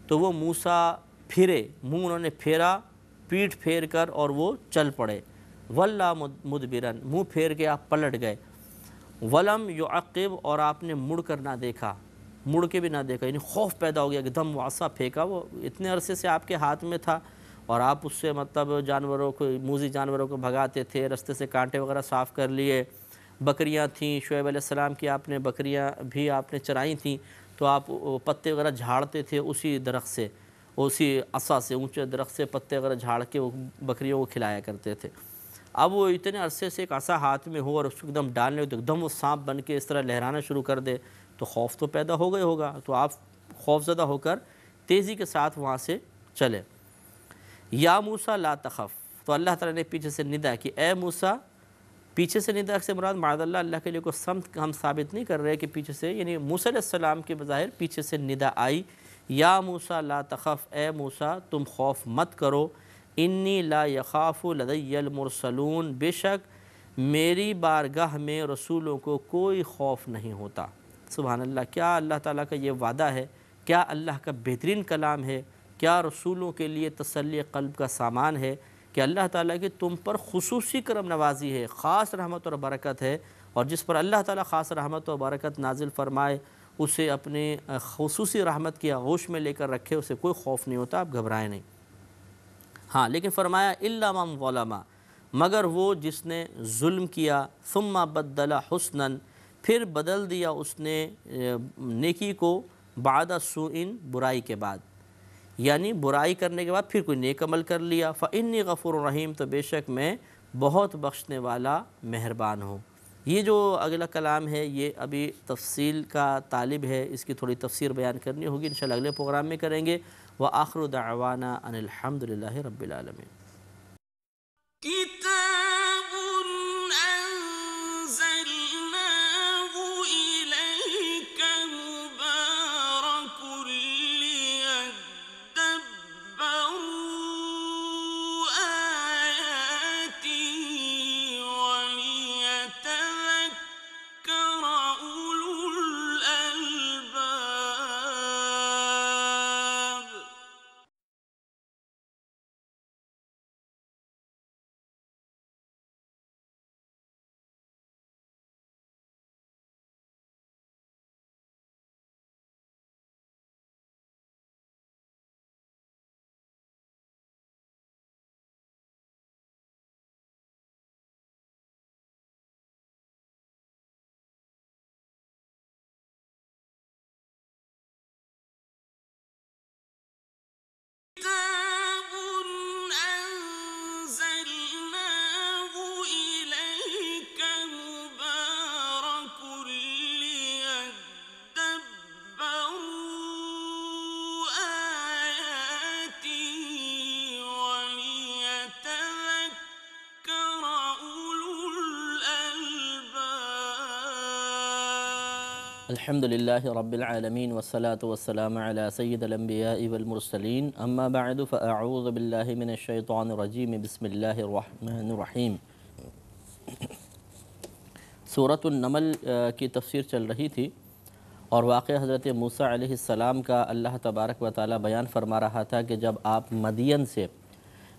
تو وہ موسیٰ پھرے، منہ انہوں نے پھیرا پیٹھ پھیر کر، اور وہ چل پڑے۔ وَلَّا مُدْبِرًا، منہ پھیر کے آپ پلٹ گئے۔ وَلَمْ يُعَقِّبْ، اور آپ نے مڑ کر نہ دیکھا، مڑ کے بھی نہ دیکھا، یعنی خوف پیدا ہو گیا کہ دم عصا پھینکا، وہ اتنے عرصے سے آپ کے ہاتھ میں تھا، اور آپ اس سے مطلب جانوروں کو، موذی جانوروں کو بھگاتے تھے، رستے سے کانٹے وغیرہ صاف کر لیے، بکریاں تھیں، شعیب علیہ السلام کی آپ نے بکریاں بھی آپ نے چرائی تھیں، تو آپ پتے وغیرہ جھاڑتے تھے اسی درخت سے، اسی عصا سے، اونچے درخت سے پتے وغیرہ جھاڑ کے وہ بکریوں کو کھلایا کرتے تھے۔ اب وہ اتنے عرصے سے ایک عصا ہاتھ میں ہو اور اس کو ایک دم ڈالنے ہو تو ایک دم وہ سانپ بن کے اس طرح لہرانا شروع کر دے، تو خوف تو پیدا ہو گیا ہوگا، تو آپ خوف زدہ ہو کر تیزی کے ساتھ وہاں سے چلے۔ یا موسیٰ لا تخف، تو اللہ تعالیٰ نے پیچھے سے ندا کی، اے موسیٰ، پیچھے سے ندا سے مراد معاذ اللہ کے لیے کوئی سمت ہم ثابت نہیں کر رہے کہ پیچھے سے، یعنی موسیٰ علیہ السلام کے بظاہر پیچھے سے ندا آئی، یا موسیٰ لا تخف، اے موسیٰ تم خوف مت کرو، انی لا یخاف لدی المرسلون، بے شک میری بارگاہ میں رسولوں کو کوئی خوف نہیں ہوتا۔ سبحان اللہ، کیا اللہ تعالیٰ کا یہ وعدہ ہے، کیا اللہ کا بہترین کلام ہے، کیا رسولوں کے لیے تسلی قلب کا سامان ہے کہ اللہ تعالیٰ کی تم پر خصوصی کرم نوازی ہے، خاص رحمت اور برکت ہے، اور جس پر اللہ تعالیٰ خاص رحمت و برکت نازل فرمائے اسے اپنے خصوصی رحمت کی آغوش میں لے کر رکھے، اسے کوئی خوف نہیں ہوتا، آپ گھبرائیں نہیں۔ ہاں لیکن فرمایا الا من ظلم، مگر وہ جس نے ظلم کیا، ثم بدل حسنا، پھر بدل دیا اس نے نیکی کو، بعد سوء، برائی کے بعد، یعنی برائی کرنے کے بعد پھر کوئی نیک عمل کر لیا، فإنی غفور رحیم، تو بے شک میں بہت بخشنے والا مہربان ہوں۔ یہ جو اگلا کلام ہے یہ ابھی تفصیل کا طالب ہے، اس کی تھوڑی تفسیر بیان کرنی ہوگی، انشاءاللہ اگلے پروگرام میں کریں گے۔ وآخر دعوانا ان الحمد للہ رب العالمین۔ كتاب أنزلناه إليك مبارك ليدبروا آياته وليتذكر أولو الألباب۔ كتاب أنزلناه إليك مبارك ليدبروا آياته وليتذكر أولو الألباب۔ الحمد للہ رب العالمین والصلاة والسلام علی سید الانبیاء والمرسلین، اما بعد فاعوذ باللہ من الشیطان الرجیم، بسم اللہ الرحمن الرحیم۔ سورۃ النمل کی تفسیر چل رہی تھی اور واقعہ حضرت موسیٰ علیہ السلام کا اللہ تبارک و تعالی بیان فرما رہا تھا کہ جب آپ مدین سے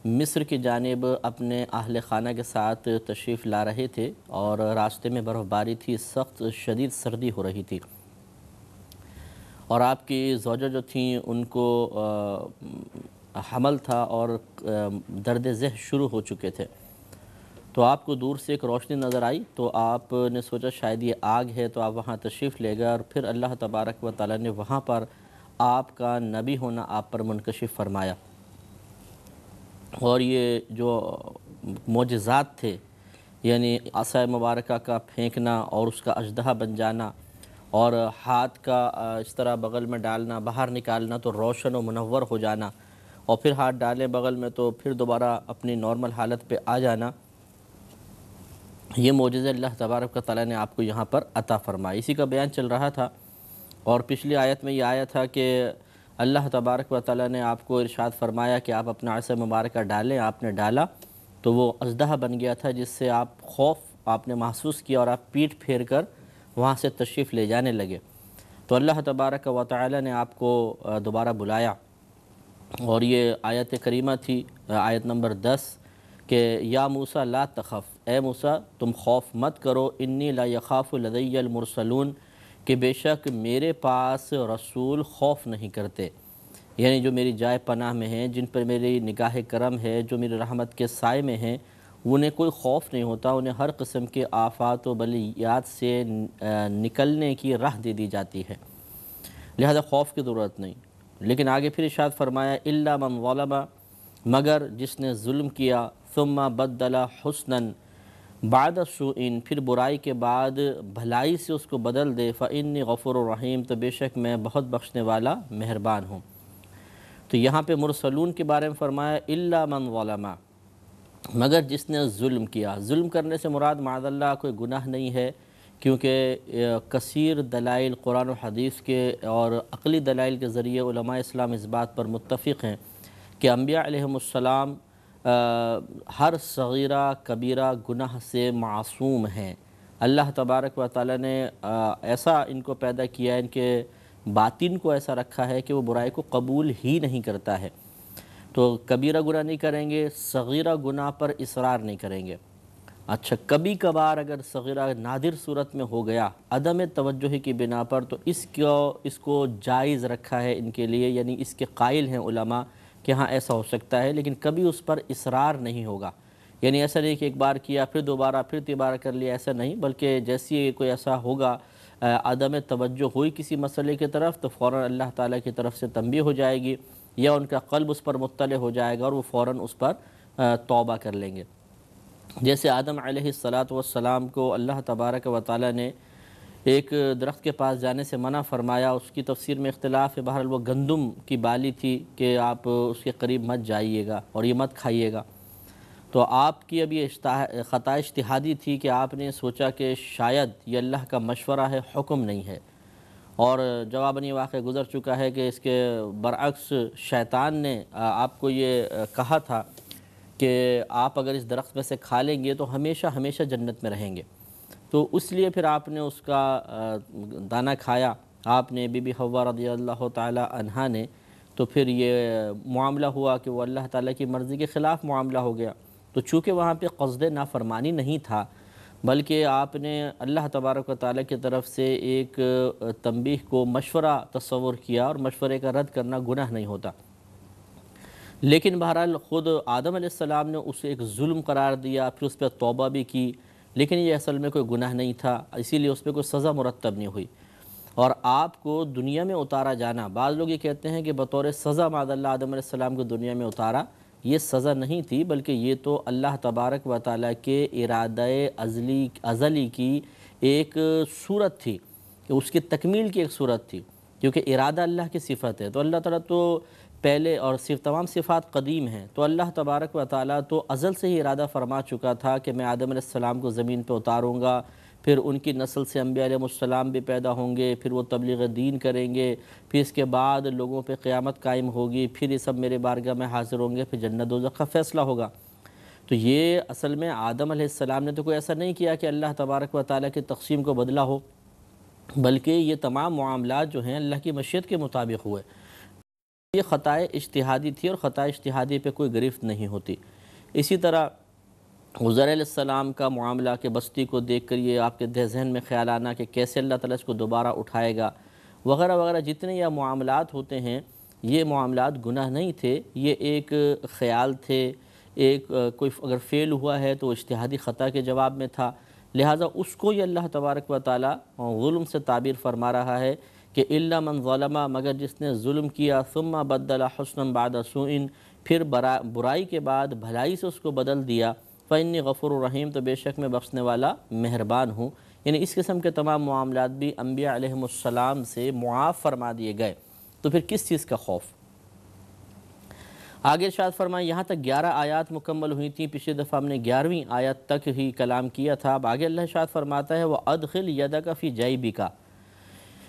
مصر کی جانب اپنے اہل خانہ کے ساتھ تشریف لا رہے تھے اور راستے میں برف باری تھی، سخت شدید سردی ہو رہی تھی، اور آپ کی زوجہ جو تھیں ان کو حمل تھا اور درد ذہ شروع ہو چکے تھے، تو آپ کو دور سے ایک روشنی نظر آئی، تو آپ نے سوچا شاید یہ آگ ہے، تو آپ وہاں تشریف لے گئے، اور پھر اللہ تبارک و تعالی نے وہاں پر آپ کا نبی ہونا آپ پر منکشف فرمایا، اور یہ جو معجزات تھے، یعنی عصا مبارکہ کا پھینکنا اور اس کا اژدہا بن جانا، اور ہاتھ کا اس طرح بغل میں ڈالنا، باہر نکالنا تو روشن و منور ہو جانا، اور پھر ہاتھ ڈالیں بغل میں تو پھر دوبارہ اپنی نارمل حالت پہ آ جانا، یہ معجزہ اللہ تبارک و تعالیٰ نے آپ کو یہاں پر عطا فرمائی۔ اسی کا بیان چل رہا تھا، اور پچھلی آیت میں یہ آیا تھا کہ اللہ تبارک و تعالیٰ نے آپ کو ارشاد فرمایا کہ آپ اپنا عصا مبارکہ ڈالیں، آپ نے ڈالا تو وہ اژدہا بن گیا تھا، جس سے آپ خوف آپ نے محسوس کیا اور آپ پیٹ پھیر کر وہاں سے تشریف لے جانے لگے، تو اللہ تبارک و تعالیٰ نے آپ کو دوبارہ بلایا، اور یہ آیت کریمہ تھی، آیت نمبر 10، کہ یا موسیٰ لا تخف، اے موسیٰ تم خوف مت کرو، انی لا یخاف لدی المرسلون، کہ بے شک میرے پاس رسول خوف نہیں کرتے، یعنی جو میری جائے پناہ میں ہیں، جن پر میری نگاہ کرم ہے، جو میری رحمت کے سائے میں ہیں، انہیں کوئی خوف نہیں ہوتا، انہیں ہر قسم کے آفات و بلیات سے نکلنے کی راہ دے دی جاتی ہے، لہذا خوف کی ضرورت نہیں۔ لیکن آگے پھر ارشاد فرمایا الا من ظلم، مگر جس نے ظلم کیا، ثم بدل حسنا بعد سوء، پھر برائی کے بعد بھلائی سے اس کو بدل دے، فإنی غفور رحیم، تو بے شک میں بہت بخشنے والا مہربان ہوں۔ تو یہاں پہ مرسلون کے بارے میں فرمایا الا من ظلم، مگر جس نے ظلم کیا۔ ظلم کرنے سے مراد معاذ اللہ کوئی گناہ نہیں ہے، کیونکہ کثیر دلائل قرآن و حدیث کے اور عقلی دلائل کے ذریعے علماء اسلام اس بات پر متفق ہیں کہ انبیاء علیہم السلام ہر صغیرہ کبیرہ گناہ سے معصوم ہیں۔ اللہ تبارک و تعالی نے ایسا ان کو پیدا کیا ہے، ان کے باطن کو ایسا رکھا ہے کہ وہ برائی کو قبول ہی نہیں کرتا ہے، تو کبیرہ گناہ نہیں کریں گے، صغیرہ گناہ پر اصرار نہیں کریں گے۔ اچھا، کبھی کبھار اگر صغیرہ نادر صورت میں ہو گیا عدم توجہ کی بنا پر، تو اس کو جائز رکھا ہے ان کے لیے، یعنی اس کے قائل ہیں علماء کہ ہاں ایسا ہو سکتا ہے، لیکن کبھی اس پر اصرار نہیں ہوگا۔ یعنی ایسا نہیں کہ ایک بار کیا پھر دوبارہ پھر تیبارہ کر لیا، ایسا نہیں، بلکہ جیسی کوئی ایسا ہوگا عدم توجہ ہوئی کسی مسئلے کی طرف، تو فوراً اللہ تعالیٰ کی طرف سے تنبیہ ہو جائے گی، یا ان کا قلب اس پر مطلع ہو جائے گا اور وہ فوراً اس پر توبہ کر لیں گے۔ جیسے آدم علیہ السلام کو اللہ تبارک و تعالیٰ نے ایک درخت کے پاس جانے سے منع فرمایا، اس کی تفسیر میں اختلاف ہے، بہرحال وہ گندم کی بالی تھی کہ آپ اس کے قریب مت جائیے گا اور یہ مت کھائیے گا۔ تو آپ کی اب یہ خطا اجتہادی تھی کہ آپ نے سوچا کہ شاید یہ اللہ کا مشورہ ہے، حکم نہیں ہے، اور جواباً یہ واقعہ گزر چکا ہے کہ اس کے برعکس شیطان نے آپ کو یہ کہا تھا کہ آپ اگر اس درخت میں سے کھا لیں گے تو ہمیشہ ہمیشہ جنت میں رہیں گے، تو اس لیے پھر آپ نے اس کا دانہ کھایا، آپ نے بی بی حوا رضی اللہ تعالی عنہا نے، تو پھر یہ معاملہ ہوا کہ وہ اللہ تعالیٰ کی مرضی کے خلاف معاملہ ہو گیا۔ تو چونکہ وہاں پہ قصد نافرمانی نہیں تھا، بلکہ آپ نے اللہ تبارک و تعالیٰ کی طرف سے ایک تنبیہ کو مشورہ تصور کیا، اور مشورے کا رد کرنا گناہ نہیں ہوتا، لیکن بہرحال خود آدم علیہ السلام نے اسے ایک ظلم قرار دیا، پھر اس پہ توبہ بھی کی، لیکن یہ اصل میں کوئی گناہ نہیں تھا، اسی لیے اس پہ کوئی سزا مرتب نہیں ہوئی۔ اور آپ کو دنیا میں اتارا جانا، بعض لوگ یہ کہتے ہیں کہ بطور سزا معاذ اللہ آدم علیہ السلام کو دنیا میں اتارا، یہ سزا نہیں تھی، بلکہ یہ تو اللہ تبارک و تعالیٰ کے ارادہ ازلی کی ایک صورت تھی، کہ اس کی تکمیل کی ایک صورت تھی، کیونکہ ارادہ اللہ کی صفت ہے، تو اللہ تعالیٰ تو پہلے، اور صرف تمام صفات قدیم ہیں، تو اللہ تبارک و تعالیٰ تو ازل سے ہی ارادہ فرما چکا تھا کہ میں آدم علیہ السلام کو زمین پہ اتاروں گا، پھر ان کی نسل سے انبیاء علیہ السلام بھی پیدا ہوں گے، پھر وہ تبلیغ دین کریں گے، پھر اس کے بعد لوگوں پہ قیامت قائم ہوگی، پھر یہ سب میرے بارگاہ میں حاضر ہوں گے، پھر جنت دوزخ کا فیصلہ ہوگا۔ تو یہ اصل میں آدم علیہ السلام نے تو کوئی ایسا نہیں کیا کہ اللہ تبارک و تعالیٰ کی تقسیم کو بدلا ہو، بلکہ یہ تمام معاملات جو ہیں اللہ کی مشیت کے مطابق ہوئے۔ یہ خطا اجتہادی تھی، اور خطا اجتہادی پہ کوئی گرفت نہیں ہوتی۔ اسی طرح عزیر علیہ السلام کا معاملہ کہ بستی کو دیکھ کر یہ آپ کے ذہن میں خیال آنا کہ کیسے اللہ تعالیٰ اس کو دوبارہ اٹھائے گا، وغیرہ وغیرہ، جتنے یہ معاملات ہوتے ہیں، یہ معاملات گناہ نہیں تھے، یہ ایک خیال تھے، ایک کوئی اگر فعل ہوا ہے تو اجتہادی خطا کے جواب میں تھا، لہٰذا اس کو یہ اللہ تبارک و تعالیٰ ظلم سے تعبیر فرما رہا ہے کہ الا من ظلم، مگر جس نے ظلم کیا، ثم بدل حسنا بعد سوء، پھر برائی کے بعد بھلائی سے اس کو بدل دیا، فإنی غفور الرحیم، تو بے شک میں بخشنے والا مہربان ہوں۔ یعنی اس قسم کے تمام معاملات بھی انبیاء علیہم السلام سے معاف فرما دیے گئے، تو پھر کس چیز کا خوف؟ آگے ارشاد فرمائیں، یہاں تک 11 آیات مکمل ہوئی تھیں، پچھلی دفعہ ہم نے 11ویں آیت تک ہی کلام کیا تھا۔ اب آگے اللہ ارشاد فرماتا ہے وَأَدْخِلْ يَدَكَ فِي جَيْبِكَ،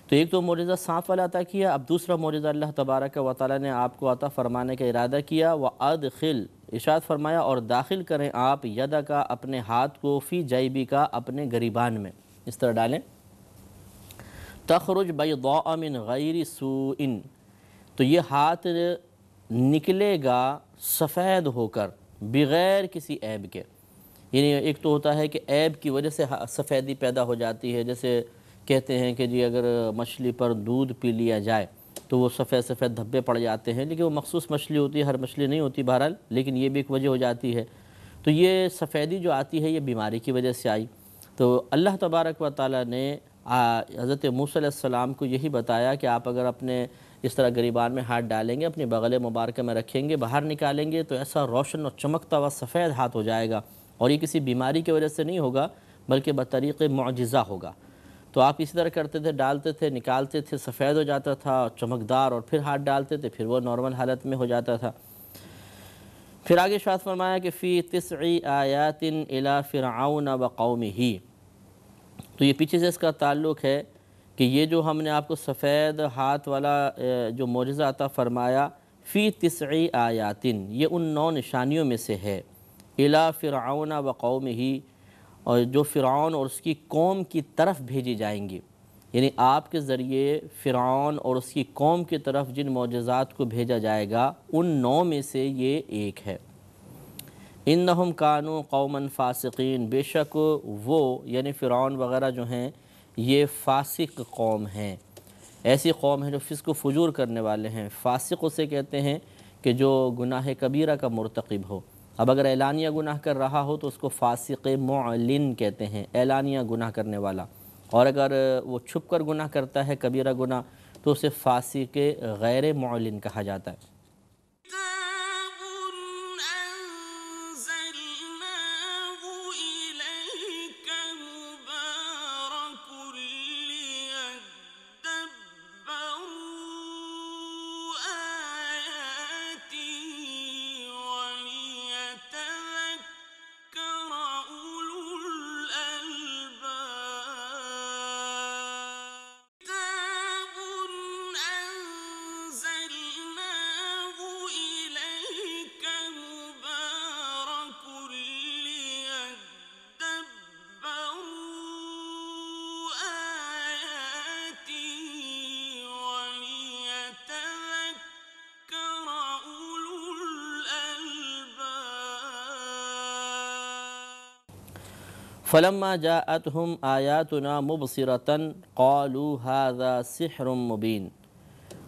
تو ایک تو معجزہ سانپ والا عطا کیا، اب دوسرا معجزہ اللہ تبارک و تعالیٰ نے آپ کو عطا فرمانے کا ارادہ کیا، وَأَدْخِلْ، ارشاد فرمایا اور داخل کریں آپ، یدک، اپنے ہاتھ کو، فی جیبی کا، اپنے گریبان میں، اس طرح ڈالیں، تخرج بیضاء من غیر سوء، تو یہ ہاتھ نکلے گا سفید ہو کر، بغیر کسی عیب کے۔ یعنی ایک تو ہوتا ہے کہ عیب کی وجہ سے سفیدی پیدا ہو جاتی ہے، جیسے کہتے ہیں کہ جی اگر مچھلی پر دودھ پی لیا جائے تو وہ سفید سفید دھبے پڑ جاتے ہیں، لیکن وہ مخصوص مچھلی ہوتی ہے، ہر مچھلی نہیں ہوتی بہرحال، لیکن یہ بھی ایک وجہ ہو جاتی ہے۔ تو یہ سفیدی جو آتی ہے یہ بیماری کی وجہ سے آئی، تو اللہ تبارک و تعالیٰ نے حضرت موسیٰ علیہ السلام کو یہی بتایا کہ آپ اگر اپنے اس طرح گریبان میں ہاتھ ڈالیں گے، اپنی بغل مبارکہ میں رکھیں گے، باہر نکالیں گے تو ایسا روشن اور چمکتا ہوا سفید ہاتھ ہو جائے گا، اور یہ کسی بیماری کی وجہ سے نہیں ہوگا بلکہ بطریق معجزہ ہوگا۔ تو آپ اسی طرح کرتے تھے، ڈالتے تھے، نکالتے تھے، سفید ہو جاتا تھا چمکدار، اور پھر ہاتھ ڈالتے تھے، پھر وہ نارمل حالت میں ہو جاتا تھا۔ پھر آگے ارشاد فرمایا کہ فی 9 آیات الی فرعون وقومہ، تو یہ پیچھے سے اس کا تعلق ہے کہ یہ جو ہم نے آپ کو سفید ہاتھ والا جو معجزہ عطا فرمایا، فی 9 آیات، یہ ان 9 نشانیوں میں سے ہے، الی فرعون وقومہ، اور جو فرعون اور اس کی قوم کی طرف بھیجی جائیں گی، یعنی آپ کے ذریعے فرعون اور اس کی قوم کی طرف جن معجزات کو بھیجا جائے گا ان 9 میں سے یہ ایک ہے۔ انہم کانوا قوما فاسقین، بے شک وہ یعنی فرعون وغیرہ جو ہیں یہ فاسق قوم ہیں، ایسی قوم ہے جو فسق و فجور کرنے والے ہیں۔ فاسق اسے کہتے ہیں کہ جو گناہ کبیرہ کا مرتکب ہو۔ اب اگر اعلانیہ گناہ کر رہا ہو تو اس کو فاسق معلن کہتے ہیں، اعلانیہ گناہ کرنے والا، اور اگر وہ چھپ کر گناہ کرتا ہے کبیرہ گناہ تو اسے فاسق غیر معلن کہا جاتا ہے۔ كتاب أنزلناه إليك مبارك ليدبروا آياته وليتذكر أولو الألباب كتاب أنزلناه إليك مبارك ليدبروا آياته وليتذكر أولو الألباب فلما جاءتهم آیاتنا مبصرة قالوا هذا سحر مبین۔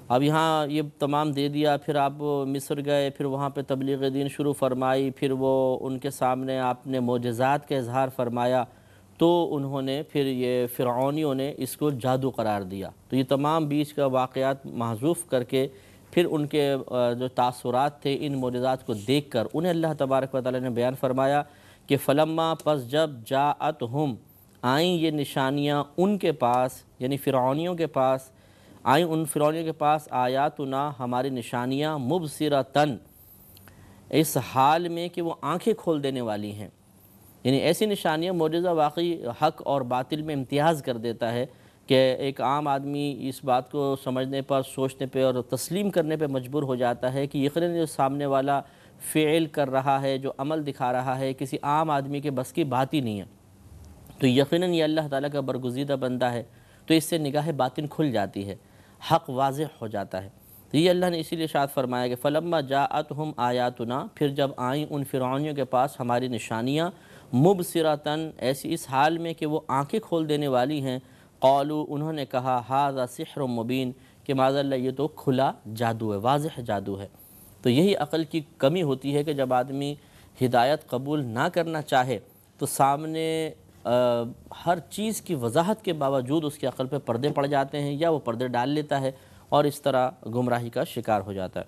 اب یہاں یہ تمام دے دیا، پھر آپ مصر گئے، پھر وہاں پہ تبلیغ دین شروع فرمائی، پھر وہ ان کے سامنے آپ نے معجزات کا اظہار فرمایا، تو انہوں نے پھر یہ فرعونیوں نے اس کو جادو قرار دیا۔ تو یہ تمام بیچ کا واقعات محذوف کر کے پھر ان کے جو تاثرات تھے ان معجزات کو دیکھ کر انہیں اللہ تبارک و تعالی نے بیان فرمایا کہ فلما، پس جب جاءتہم آئیں یہ نشانیاں ان کے پاس یعنی فرعونیوں کے پاس، آئیں ان فرعونیوں کے پاس آیاتنا ہماری نشانیاں مبصرتاً، اس حال میں کہ وہ آنکھیں کھول دینے والی ہیں، یعنی ایسی نشانیاں معجزہ واقعی حق اور باطل میں امتیاز کر دیتا ہے کہ ایک عام آدمی اس بات کو سمجھنے پر، سوچنے پہ اور تسلیم کرنے پہ مجبور ہو جاتا ہے کہ یقیناً جو سامنے والا فعل کر رہا ہے، جو عمل دکھا رہا ہے، کسی عام آدمی کے بس کی بات ہی نہیں ہے، تو یقیناً یہ اللہ تعالیٰ کا برگزیدہ بندہ ہے، تو اس سے نگاہ باطن کھل جاتی ہے، حق واضح ہو جاتا ہے۔ تو یہ اللہ نے اسی لیے ارشاد فرمایا کہ فلما جاءتہم آیاتنا، پھر جب آئیں ان فرعونیوں کے پاس ہماری نشانیاں مبصرتاً، ایسی اس حال میں کہ وہ آنکھیں کھول دینے والی ہیں، قالوا، انہوں نے کہا ھذا سحر مبین، کہ معاذ اللہ یہ تو کھلا جادو ہے، واضح جادو ہے۔ تو یہی عقل کی کمی ہوتی ہے کہ جب آدمی ہدایت قبول نہ کرنا چاہے تو سامنے ہر چیز کی وضاحت کے باوجود اس کی عقل پہ پردے پڑ جاتے ہیں، یا وہ پردے ڈال لیتا ہے اور اس طرح گمراہی کا شکار ہو جاتا ہے۔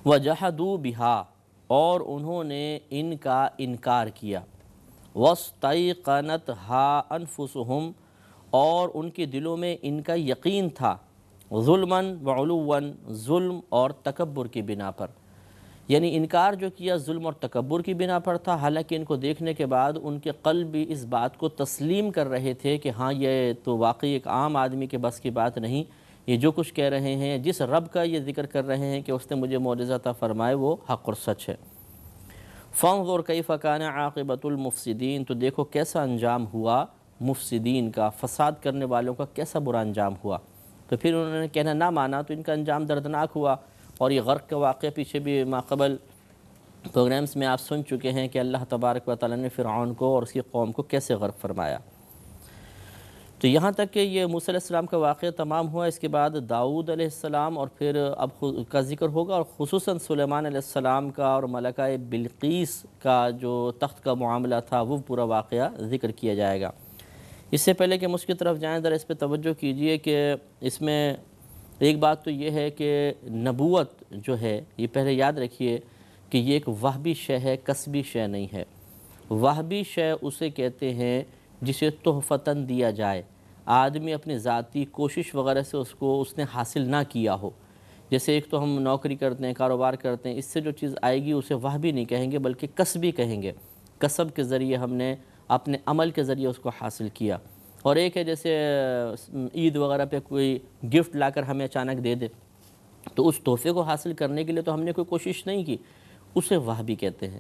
وَجَحَدُوا بِهَا، اور انہوں نے ان کا انکار کیا، وَاسْتَيْقَنَتْهَا أَنفُسُهُمْ، اور ان کے دلوں میں ان کا یقین تھا، ظلماً وعلواً، ظلم اور تکبر کی بنا پر، یعنی انکار جو کیا ظلم اور تکبر کی بنا پر تھا، حالانکہ ان کو دیکھنے کے بعد ان کے قلب بھی اس بات کو تسلیم کر رہے تھے کہ ہاں یہ تو واقعی ایک عام آدمی کے بس کی بات نہیں، یہ جو کچھ کہہ رہے ہیں، جس رب کا یہ ذکر کر رہے ہیں کہ اس نے مجھے معجزہ عطا فرمائے، وہ حق اور سچ ہے۔ فانظر کیف کان عاقبۃ المفسدین، تو دیکھو کیسا انجام ہوا مفسدین کا، فساد کرنے والوں کا کیسا برا انجام ہوا۔ تو پھر انہوں نے کہنا نہ مانا تو ان کا انجام دردناک ہوا، اور یہ غرق کا واقعہ پیچھے بھی ماقبل پروگرامز میں آپ سن چکے ہیں کہ اللہ تبارک و تعالیٰ نے فرعون کو اور اس کی قوم کو کیسے غرق فرمایا۔ تو یہاں تک کہ یہ موسیٰ علیہ السلام کا واقعہ تمام ہوا، اس کے بعد داؤد علیہ السلام اور پھر اب کا ذکر ہوگا، اور خصوصاً سلیمان علیہ السلام کا اور ملکہ بلقیس کا جو تخت کا معاملہ تھا وہ پورا واقعہ ذکر کیا جائے گا۔ اس سے پہلے کہ ہم اس کی طرف جائیں ذرا اس پہ توجہ کیجئے کہ اس میں ایک بات تو یہ ہے کہ نبوت جو ہے یہ پہلے یاد رکھیے کہ یہ ایک وہبی شے ہے، کسبی شے نہیں ہے۔ وہبی شے اسے کہتے ہیں جسے تحفتاً دیا جائے، آدمی اپنی ذاتی کوشش وغیرہ سے اس نے حاصل نہ کیا ہو۔ جیسے ایک تو ہم نوکری کرتے ہیں، کاروبار کرتے ہیں، اس سے جو چیز آئے گی اسے وہبی نہیں کہیں گے بلکہ کسبی کہیں گے، کسب کے ذریعے ہم نے اپنے عمل کے ذریعے اس کو حاصل کیا۔ اور ایک ہے جیسے عید وغیرہ پہ کوئی گفٹ لا کر ہمیں اچانک دے دے، تو اس تحفے کو حاصل کرنے کے لیے تو ہم نے کوئی کوشش نہیں کی، اسے وہبی کہتے ہیں۔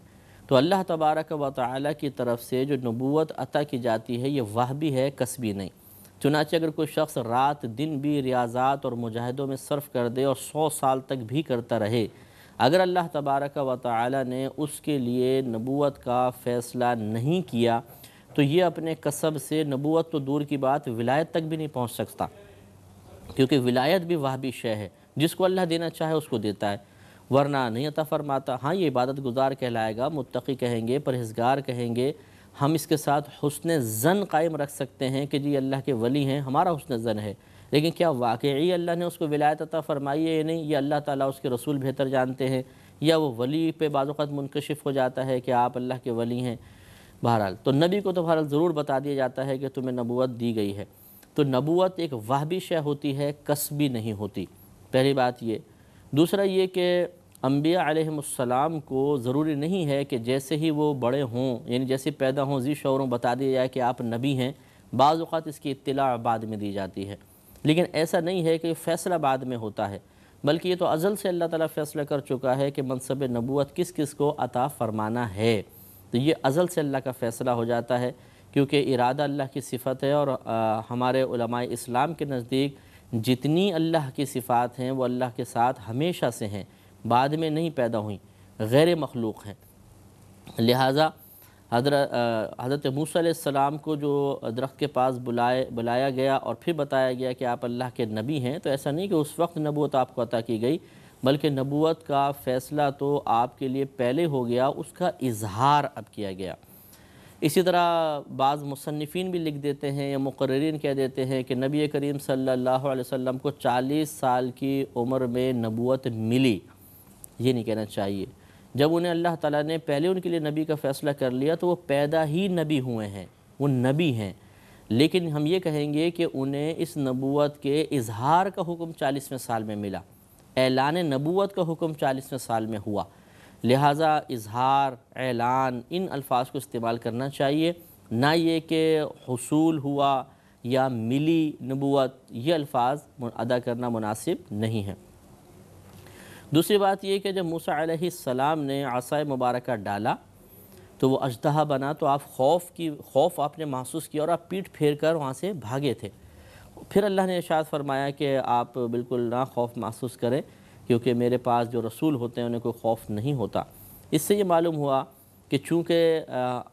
تو اللہ تبارک و تعالیٰ کی طرف سے جو نبوت عطا کی جاتی ہے یہ وہبی ہے، کسبی نہیں۔ چنانچہ اگر کوئی شخص رات دن بھی ریاضات اور مجاہدوں میں صرف کر دے اور 100 سال تک بھی کرتا رہے، اگر اللہ تبارک و تعالی نے اس کے لیے نبوت کا فیصلہ نہیں کیا تو یہ اپنے کسب سے نبوت تو دور کی بات ولایت تک بھی نہیں پہنچ سکتا، کیونکہ ولایت بھی وہابی شے ہے، جس کو اللہ دینا چاہے اس کو دیتا ہے، ورنہ نہیں عطا فرماتا۔ ہاں یہ عبادت گزار کہلائے گا، متقی کہیں گے، پرہیزگار کہیں گے، ہم اس کے ساتھ حسن ظن قائم رکھ سکتے ہیں کہ جی اللہ کے ولی ہیں، ہمارا حسن ظن ہے، لیکن کیا واقعی اللہ نے اس کو ولایت عطا فرمائی ہے یا نہیں، یہ اللہ تعالیٰ اس کے رسول بہتر جانتے ہیں، یا وہ ولی پہ بعض اوقات منکشف ہو جاتا ہے کہ آپ اللہ کے ولی ہیں۔ بہرحال تو نبی کو تو بہرحال ضرور بتا دیا جاتا ہے کہ تمہیں نبوت دی گئی ہے۔ تو نبوت ایک وہبی شے ہوتی ہے، کسبی نہیں ہوتی، پہلی بات یہ۔ دوسرا یہ کہ انبیاء علیہم السلام کو ضروری نہیں ہے کہ جیسے ہی وہ بڑے ہوں، یعنی جیسے پیدا ہوں ذی شعوروں بتا دیا جائے کہ آپ نبی ہیں، بعض اوقات اس کی اطلاع بعد میں دی جاتی ہے، لیکن ایسا نہیں ہے کہ فیصلہ بعد میں ہوتا ہے، بلکہ یہ تو ازل سے اللہ تعالیٰ فیصلہ کر چکا ہے کہ منصب نبوت کس کس کو عطا فرمانا ہے، تو یہ ازل سے اللہ کا فیصلہ ہو جاتا ہے، کیونکہ ارادہ اللہ کی صفت ہے، اور ہمارے علماء اسلام کے نزدیک جتنی اللہ کی صفات ہیں وہ اللہ کے ساتھ ہمیشہ سے ہیں، بعد میں نہیں پیدا ہوئیں، غیر مخلوق ہیں۔ لہٰذا حضرت موسیٰ علیہ السلام کو جو درخت کے پاس بلایا گیا اور پھر بتایا گیا کہ آپ اللہ کے نبی ہیں، تو ایسا نہیں کہ اس وقت نبوت آپ کو عطا کی گئی، بلکہ نبوت کا فیصلہ تو آپ کے لیے پہلے ہو گیا، اس کا اظہار اب کیا گیا۔ اسی طرح بعض مصنفین بھی لکھ دیتے ہیں یا مقررین کہہ دیتے ہیں کہ نبی کریم صلی اللہ علیہ وسلم کو 40 سال کی عمر میں نبوت ملی، یہ نہیں کہنا چاہیے۔ جب انہیں اللہ تعالیٰ نے پہلے ان کے لیے نبی کا فیصلہ کر لیا تو وہ پیدا ہی نبی ہوئے ہیں، وہ نبی ہیں، لیکن ہم یہ کہیں گے کہ انہیں اس نبوت کے اظہار کا حکم 40ویں سال میں ملا، اعلان نبوت کا حکم 40ویں سال میں ہوا، لہٰذا اظہار، اعلان ان الفاظ کو استعمال کرنا چاہیے، نہ یہ کہ حصول ہوا یا ملی نبوت، یہ الفاظ ادا کرنا مناسب نہیں ہے۔ دوسری بات یہ کہ جب موسیٰ علیہ السلام نے عصائے مبارکہ ڈالا تو وہ اژدہا بنا، تو آپ خوف آپ نے محسوس کیا اور آپ پیٹھ پھیر کر وہاں سے بھاگے تھے۔ پھر اللہ نے ارشاد فرمایا کہ آپ بالکل نہ خوف محسوس کریں، کیونکہ میرے پاس جو رسول ہوتے ہیں انہیں کوئی خوف نہیں ہوتا۔ اس سے یہ معلوم ہوا کہ چونکہ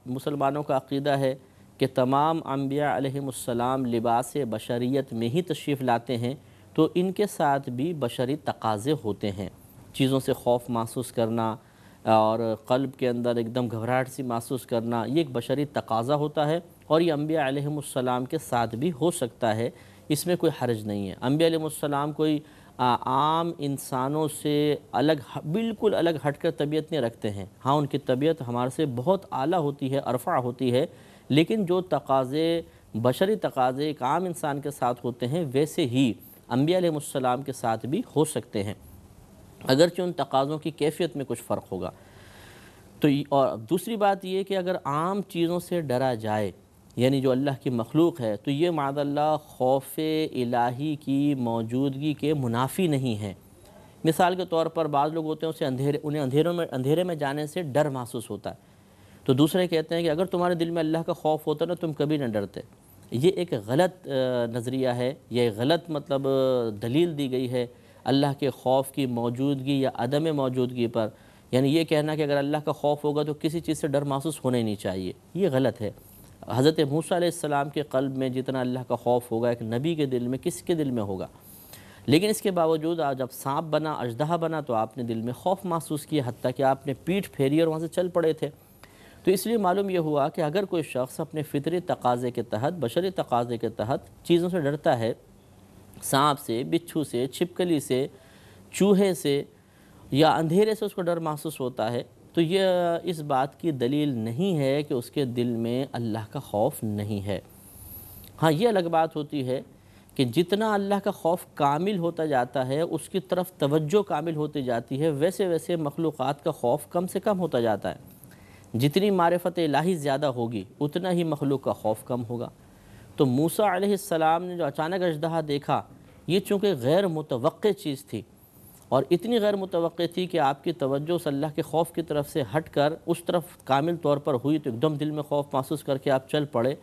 مسلمانوں کا عقیدہ ہے کہ تمام انبیاء علیہم السلام لباس بشریت میں ہی تشریف لاتے ہیں، تو ان کے ساتھ بھی بشری تقاضے ہوتے ہیں، چیزوں سے خوف محسوس کرنا اور قلب کے اندر ایک دم گھبراہٹ سی محسوس کرنا، یہ ایک بشری تقاضا ہوتا ہے، اور یہ انبیاء علیہم السلام کے ساتھ بھی ہو سکتا ہے، اس میں کوئی حرج نہیں ہے۔ انبیاء علیہم السلام کوئی عام انسانوں سے بالکل الگ ہٹ کر طبیعت نہیں رکھتے ہیں، ہاں ان کی طبیعت ہمارے سے بہت اعلیٰ ہوتی ہے، ارفع ہوتی ہے، لیکن جو تقاضے بشری تقاضے ایک عام انسان کے ساتھ ہوتے ہیں ویسے ہی انبیاء علیہ السلام کے ساتھ بھی ہو سکتے ہیں، اگرچہ ان تقاضوں کی کیفیت میں کچھ فرق ہوگا۔ تو اور دوسری بات یہ کہ اگر عام چیزوں سے ڈرا جائے، یعنی جو اللہ کی مخلوق ہے، تو یہ معاذ اللہ خوف الہی کی موجودگی کے منافی نہیں ہے۔ مثال کے طور پر بعض لوگ ہوتے ہیں انہیں اندھیرے میں جانے سے ڈر محسوس ہوتا ہے، تو دوسرے کہتے ہیں کہ اگر تمہارے دل میں اللہ کا خوف ہوتا نا تم کبھی نہ ڈرتے۔ یہ ایک غلط نظریہ ہے، یہ غلط دلیل دی گئی ہے اللہ کے خوف کی موجودگی یا عدم موجودگی پر، یعنی یہ کہنا کہ اگر اللہ کا خوف ہوگا تو کسی چیز سے ڈر محسوس ہونا ہی نہیں چاہیے، یہ غلط ہے۔ حضرت موسیٰ علیہ السلام کے قلب میں جتنا اللہ کا خوف ہوگا ایک نبی کے دل میں کس کے دل میں ہوگا، لیکن اس کے باوجود جب سانپ بنا، اژدہا بنا، تو آپ نے دل میں خوف محسوس کیا، حتیٰ کہ آپ نے پیٹھ پھیری اور وہاں سے چل پڑے تھے۔ تو اس لیے معلوم یہ ہوا کہ اگر کوئی شخص اپنے فطری تقاضے کے تحت، بشری تقاضے کے تحت چیزوں سے ڈرتا ہے، سانپ سے، بچھو سے، چھپکلی سے، چوہے سے یا اندھیرے سے اس کو ڈر محسوس ہوتا ہے، تو یہ اس بات کی دلیل نہیں ہے کہ اس کے دل میں اللہ کا خوف نہیں ہے۔ ہاں یہ الگ بات ہوتی ہے کہ جتنا اللہ کا خوف کامل ہوتا جاتا ہے، اس کی طرف توجہ کامل ہوتی جاتی ہے، ویسے ویسے مخلوقات کا خوف کم سے کم ہوتا جاتا ہے۔ جتنی معرفت الہی زیادہ ہوگی اتنا ہی مخلوق کا خوف کم ہوگا۔ تو موسیٰ علیہ السلام نے جو اچانک اژدہا دیکھا، یہ چونکہ غیر متوقع چیز تھی، اور اتنی غیر متوقع تھی کہ آپ کی توجہ اس اللہ کے خوف کی طرف سے ہٹ کر اس طرف کامل طور پر ہوئی، تو ایک دم دل میں خوف محسوس کر کے آپ چل پڑے۔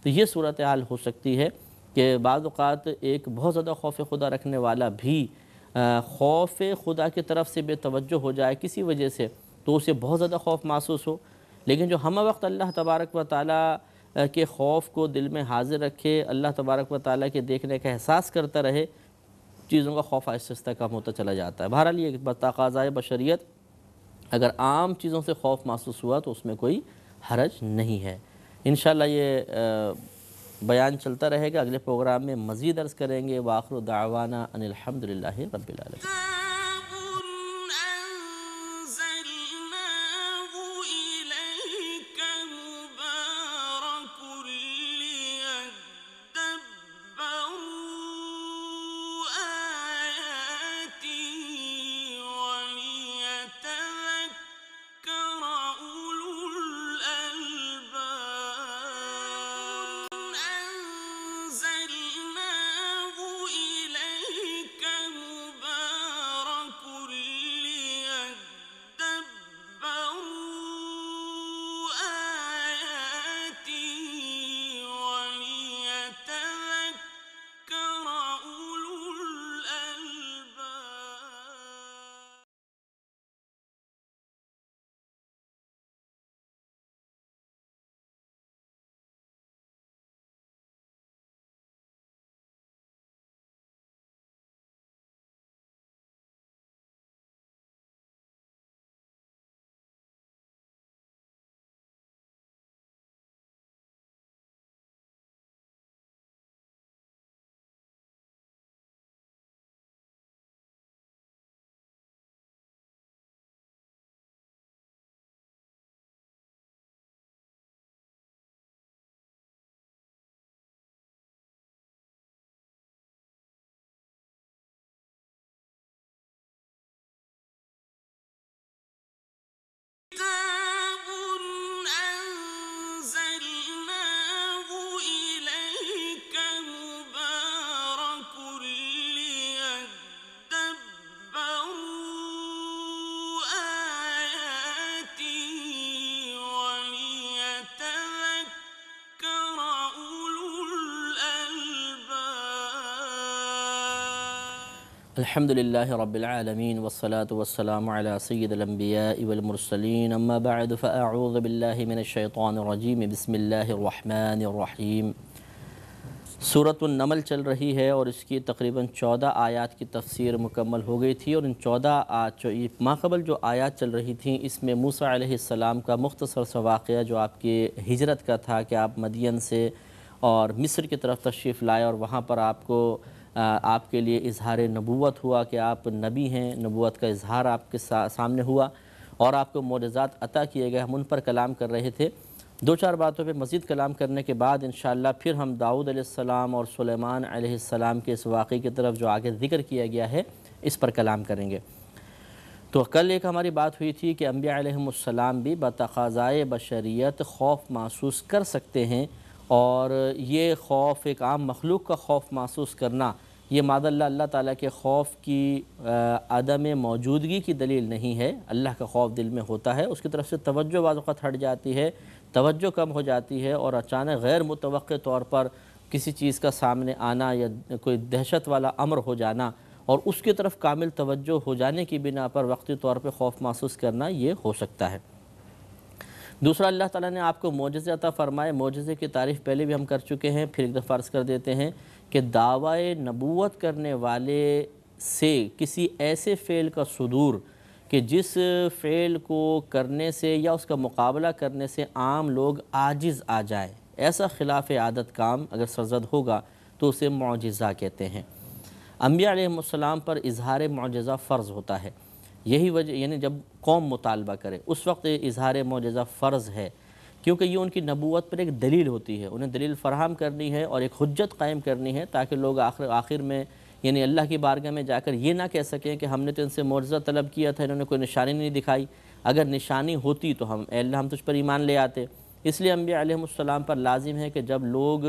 تو یہ صورتحال ہو سکتی ہے کہ بعض اوقات ایک بہت زیادہ خوف خدا رکھنے والا بھی خوف خدا کی طرف سے بے توجہ ہو جائے کسی وجہ سے تو اسے بہت زیادہ خوف محسوس ہو، لیکن جو ہمہ وقت اللہ تبارک و تعالیٰ کے خوف کو دل میں حاضر رکھے، اللہ تبارک و تعالیٰ کے دیکھنے کا احساس کرتا رہے، چیزوں کا خوف آہستہ آہستہ کم ہوتا چلا جاتا ہے۔ بہرحال یہ تقاضائے بشریت، اگر عام چیزوں سے خوف محسوس ہوا تو اس میں کوئی حرج نہیں ہے۔ انشاءاللہ یہ بیان چلتا رہے گا، اگلے پروگرام میں مزید عرض کریں گے۔ وآخر دعوانا ان الحمدللہ رب العالمین۔ الحمدللہ رب العالمین والصلاة والسلام علی سید الانبیاء والمرسلین، اما بعد فاعوذ باللہ من الشیطان الرجیم، بسم اللہ الرحمن الرحیم۔ سورۃ النمل چل رہی ہے اور اس کی تقریباً 14 آیات کی تفسیر مکمل ہو گئی تھی، اور ان 14 ماقبل جو آیات چل رہی تھیں اس میں موسیٰ علیہ السلام کا مختصر سا واقعہ جو آپ کی ہجرت کا تھا کہ آپ مدین سے اور مصر کی طرف تشریف لائے، اور وہاں پر آپ کے لیے اظہار نبوت ہوا کہ آپ نبی ہیں، نبوت کا اظہار آپ کے سامنے ہوا اور آپ کو معجزات عطا کیے گئے۔ ہم ان پر کلام کر رہے تھے، 2-4 باتوں پہ مزید کلام کرنے کے بعد انشاءاللہ پھر ہم داؤد علیہ السلام اور سلیمان علیہ السلام کے اس واقعے کی طرف جو آگے ذکر کیا گیا ہے اس پر کلام کریں گے۔ تو کل ایک ہماری بات ہوئی تھی کہ انبیاء علیہ السلام بھی بتقاضائے بشریت خوف محسوس کر سکتے ہیں، اور یہ خوف ایک عام مخلوق کا خوف محسوس کرنا یہ معاذ اللہ اللہ تعالیٰ کے خوف کی عدم موجودگی کی دلیل نہیں ہے۔ اللہ کا خوف دل میں ہوتا ہے، اس کی طرف سے توجہ بعض اوقات ہٹ جاتی ہے، توجہ کم ہو جاتی ہے، اور اچانک غیر متوقع طور پر کسی چیز کا سامنے آنا یا کوئی دہشت والا امر ہو جانا اور اس کی طرف کامل توجہ ہو جانے کی بنا پر وقتی طور پہ خوف محسوس کرنا یہ ہو سکتا ہے۔ دوسرا، اللہ تعالیٰ نے آپ کو معجزے عطا فرمائے۔ معجزے کی تعریف پہلے بھی ہم کر چکے ہیں، پھر ایک دفعہ عرض کر دیتے ہیں کہ دعوی نبوت کرنے والے سے کسی ایسے فعل کا صدور کہ جس فعل کو کرنے سے یا اس کا مقابلہ کرنے سے عام لوگ عاجز آ جائیں، ایسا خلاف عادت کام اگر سرزد ہوگا تو اسے معجزہ کہتے ہیں۔ انبیاء علیہ السلام پر اظہار معجزہ فرض ہوتا ہے، یہی وجہ یعنی جب قوم مطالبہ کرے اس وقت اظہار معجزہ فرض ہے، کیونکہ یہ ان کی نبوت پر ایک دلیل ہوتی ہے، انہیں دلیل فراہم کرنی ہے اور ایک حجت قائم کرنی ہے تاکہ لوگ آخر میں یعنی اللہ کی بارگاہ میں جا کر یہ نہ کہہ سکیں کہ ہم نے تو ان سے معجزہ طلب کیا تھا، انہوں نے کوئی نشانی نہیں دکھائی، اگر نشانی ہوتی تو اے اللہ ہم تجھ پر ایمان لے آتے۔ اس لیے انبیاء علیہ السلام پر لازم ہے کہ جب لوگ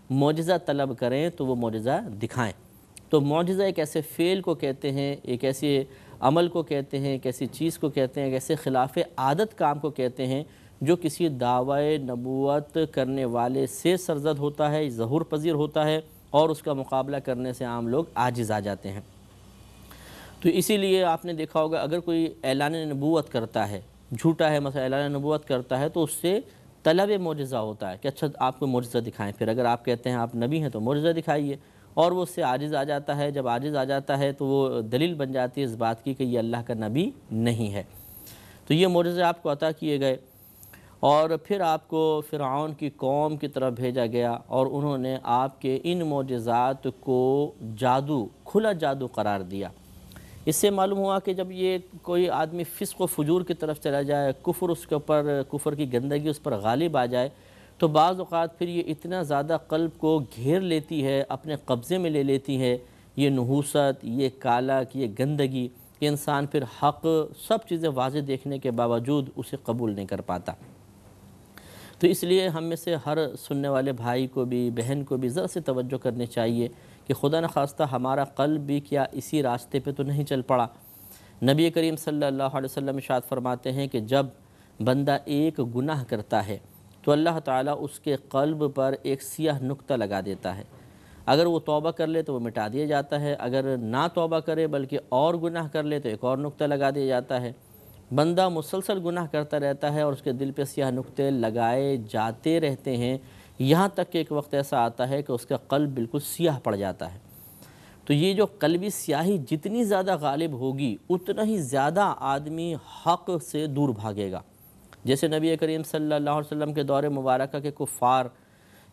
معجزہ طلب کریں تو وہ معجزہ دکھائیں۔ تو معجزہ ایک ایسے فعل کو کہتے ہیں، ایک ایسے عمل کو کہتے ہیں، ایک ایسی چیز کو کہتے ہیں، ایک ایسے خلاف عادت کام کو کہتے ہیں جو کسی دعوی نبوت کرنے والے سے سرزد ہوتا ہے، ظہور پذیر ہوتا ہے اور اس کا مقابلہ کرنے سے عام لوگ عاجز آ جاتے ہیں۔ تو اسی لیے آپ نے دیکھا ہوگا اگر کوئی اعلان نبوت کرتا ہے، جھوٹا ہے مثلا اعلان نبوت کرتا ہے، تو اس سے طلب معجزہ ہوتا ہے کہ اچھا آپ کو معجزہ دکھائیں، پھر اگر آپ کہتے ہیں آپ نبی ہیں تو معجزہ دکھائیے، اور وہ اس سے عاجز آ جاتا ہے، جب عاجز آ جاتا ہے تو وہ دلیل بن جاتی ہے اس بات کی کہ یہ اللہ کا نبی نہیں ہے۔ تو یہ معجزے آپ کو عطا کیے گئے، اور پھر آپ کو فرعون کی قوم کی طرف بھیجا گیا، اور انہوں نے آپ کے ان معجزات کو جادو، کھلا جادو قرار دیا۔ اس سے معلوم ہوا کہ جب یہ کوئی آدمی فسق و فجور کی طرف چلا جائے، کفر اس کے اوپر، کفر کی گندگی اس پر غالب آ جائے، تو بعض اوقات پھر یہ اتنا زیادہ قلب کو گھیر لیتی ہے، اپنے قبضے میں لے لیتی ہے، یہ نحوست، یہ کالک، یہ گندگی، کہ انسان پھر حق سب چیزیں واضح دیکھنے کے باوجود اسے قبول نہیں کر پاتا۔ تو اس لیے ہم میں سے ہر سننے والے بھائی کو بھی، بہن کو بھی ذرا سی توجہ کرنی چاہیے کہ خدا نخواستہ ہمارا قلب بھی کیا اسی راستے پہ تو نہیں چل پڑا۔ نبی کریم صلی اللہ علیہ وسلم ارشاد فرماتے ہیں کہ جب بندہ ایک گناہ کرتا ہے تو اللہ تعالیٰ اس کے قلب پر ایک سیاہ نقطہ لگا دیتا ہے، اگر وہ توبہ کر لے تو وہ مٹا دیا جاتا ہے، اگر نہ توبہ کرے بلکہ اور گناہ کر لے تو ایک اور نقطہ لگا دیا جاتا ہے۔ بندہ مسلسل گناہ کرتا رہتا ہے اور اس کے دل پہ سیاہ نقطے لگائے جاتے رہتے ہیں، یہاں تک کہ ایک وقت ایسا آتا ہے کہ اس کا قلب بالکل سیاہ پڑ جاتا ہے۔ تو یہ جو قلبی سیاہی جتنی زیادہ غالب ہوگی اتنا ہی زیادہ آدمی حق سے دور بھاگے گا۔ جیسے نبی کریم صلی اللہ علیہ وسلم کے دور مبارکہ کے کفار،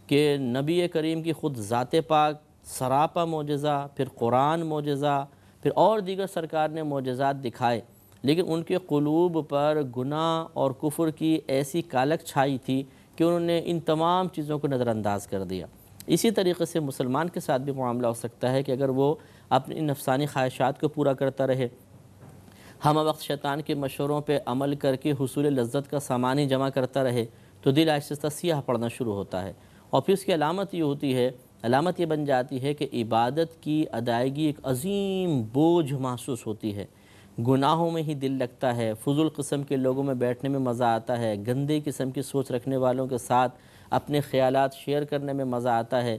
کہ نبی کریم کی خود ذات پاک سراپا معجزہ، پھر قرآن معجزہ، پھر اور دیگر سرکار نے معجزات دکھائے، لیکن ان کے قلوب پر گناہ اور کفر کی ایسی کالک چھائی تھی کہ انہوں نے ان تمام چیزوں کو نظر انداز کر دیا۔ اسی طریقے سے مسلمان کے ساتھ بھی معاملہ ہو سکتا ہے کہ اگر وہ اپنی نفسانی خواہشات کو پورا کرتا رہے، ہم وقت شیطان کے مشوروں پہ عمل کر کے حصول لذت کا سامان جمع کرتا رہے، تو دل آہستہ سیاہ پڑنا شروع ہوتا ہے، اور پھر اس کی علامت یہ ہوتی ہے، علامت یہ بن جاتی ہے کہ عبادت کی ادائیگی ایک عظیم بوجھ محسوس ہوتی ہے، گناہوں میں ہی دل لگتا ہے، فضول قسم کے لوگوں میں بیٹھنے میں مزہ آتا ہے، گندے قسم کی سوچ رکھنے والوں کے ساتھ اپنے خیالات شیئر کرنے میں مزہ آتا ہے،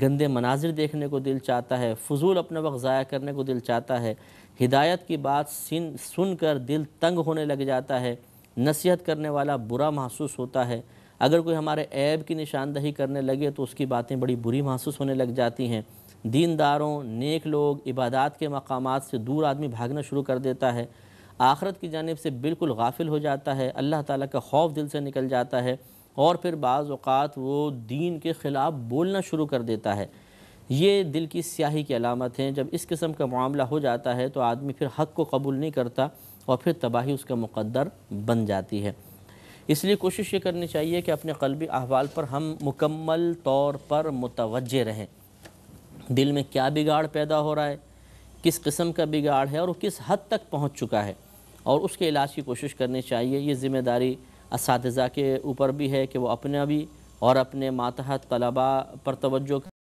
گندے مناظر دیکھنے کو دل چاہتا ہے، فضول اپنا وقت ضائع کرنے کو دل چاہتا ہے، ہدایت کی بات سن کر دل تنگ ہونے لگ جاتا ہے، نصیحت کرنے والا برا محسوس ہوتا ہے، اگر کوئی ہمارے عیب کی نشاندہی کرنے لگے تو اس کی باتیں بڑی بری محسوس ہونے لگ جاتی ہیں، دینداروں، نیک لوگ، عبادات کے مقامات سے دور آدمی بھاگنا شروع کر دیتا ہے، آخرت کی جانب سے بالکل غافل ہو جاتا ہے، اللہ تعالیٰ کا خوف دل سے نکل جاتا ہے، اور پھر بعض اوقات وہ دین کے خلاف بولنا شروع کر دیتا ہے۔ یہ دل کی سیاہی کی علامت ہیں۔ جب اس قسم کا معاملہ ہو جاتا ہے تو آدمی پھر حق کو قبول نہیں کرتا، اور پھر تباہی اس کا مقدر بن جاتی ہے۔ اس لیے کوشش یہ کرنی چاہیے کہ اپنے قلبی احوال پر ہم مکمل طور پر متوجہ رہیں، دل میں کیا بگاڑ پیدا ہو رہا ہے، کس قسم کا بگاڑ ہے اور وہ کس حد تک پہنچ چکا ہے، اور اس کے علاج کی کوشش کرنی چاہیے۔ یہ ذمہ داری اساتذہ کے اوپر بھی ہے کہ وہ اپنا بھی اور اپنے ماتحت طلباء پر توجہ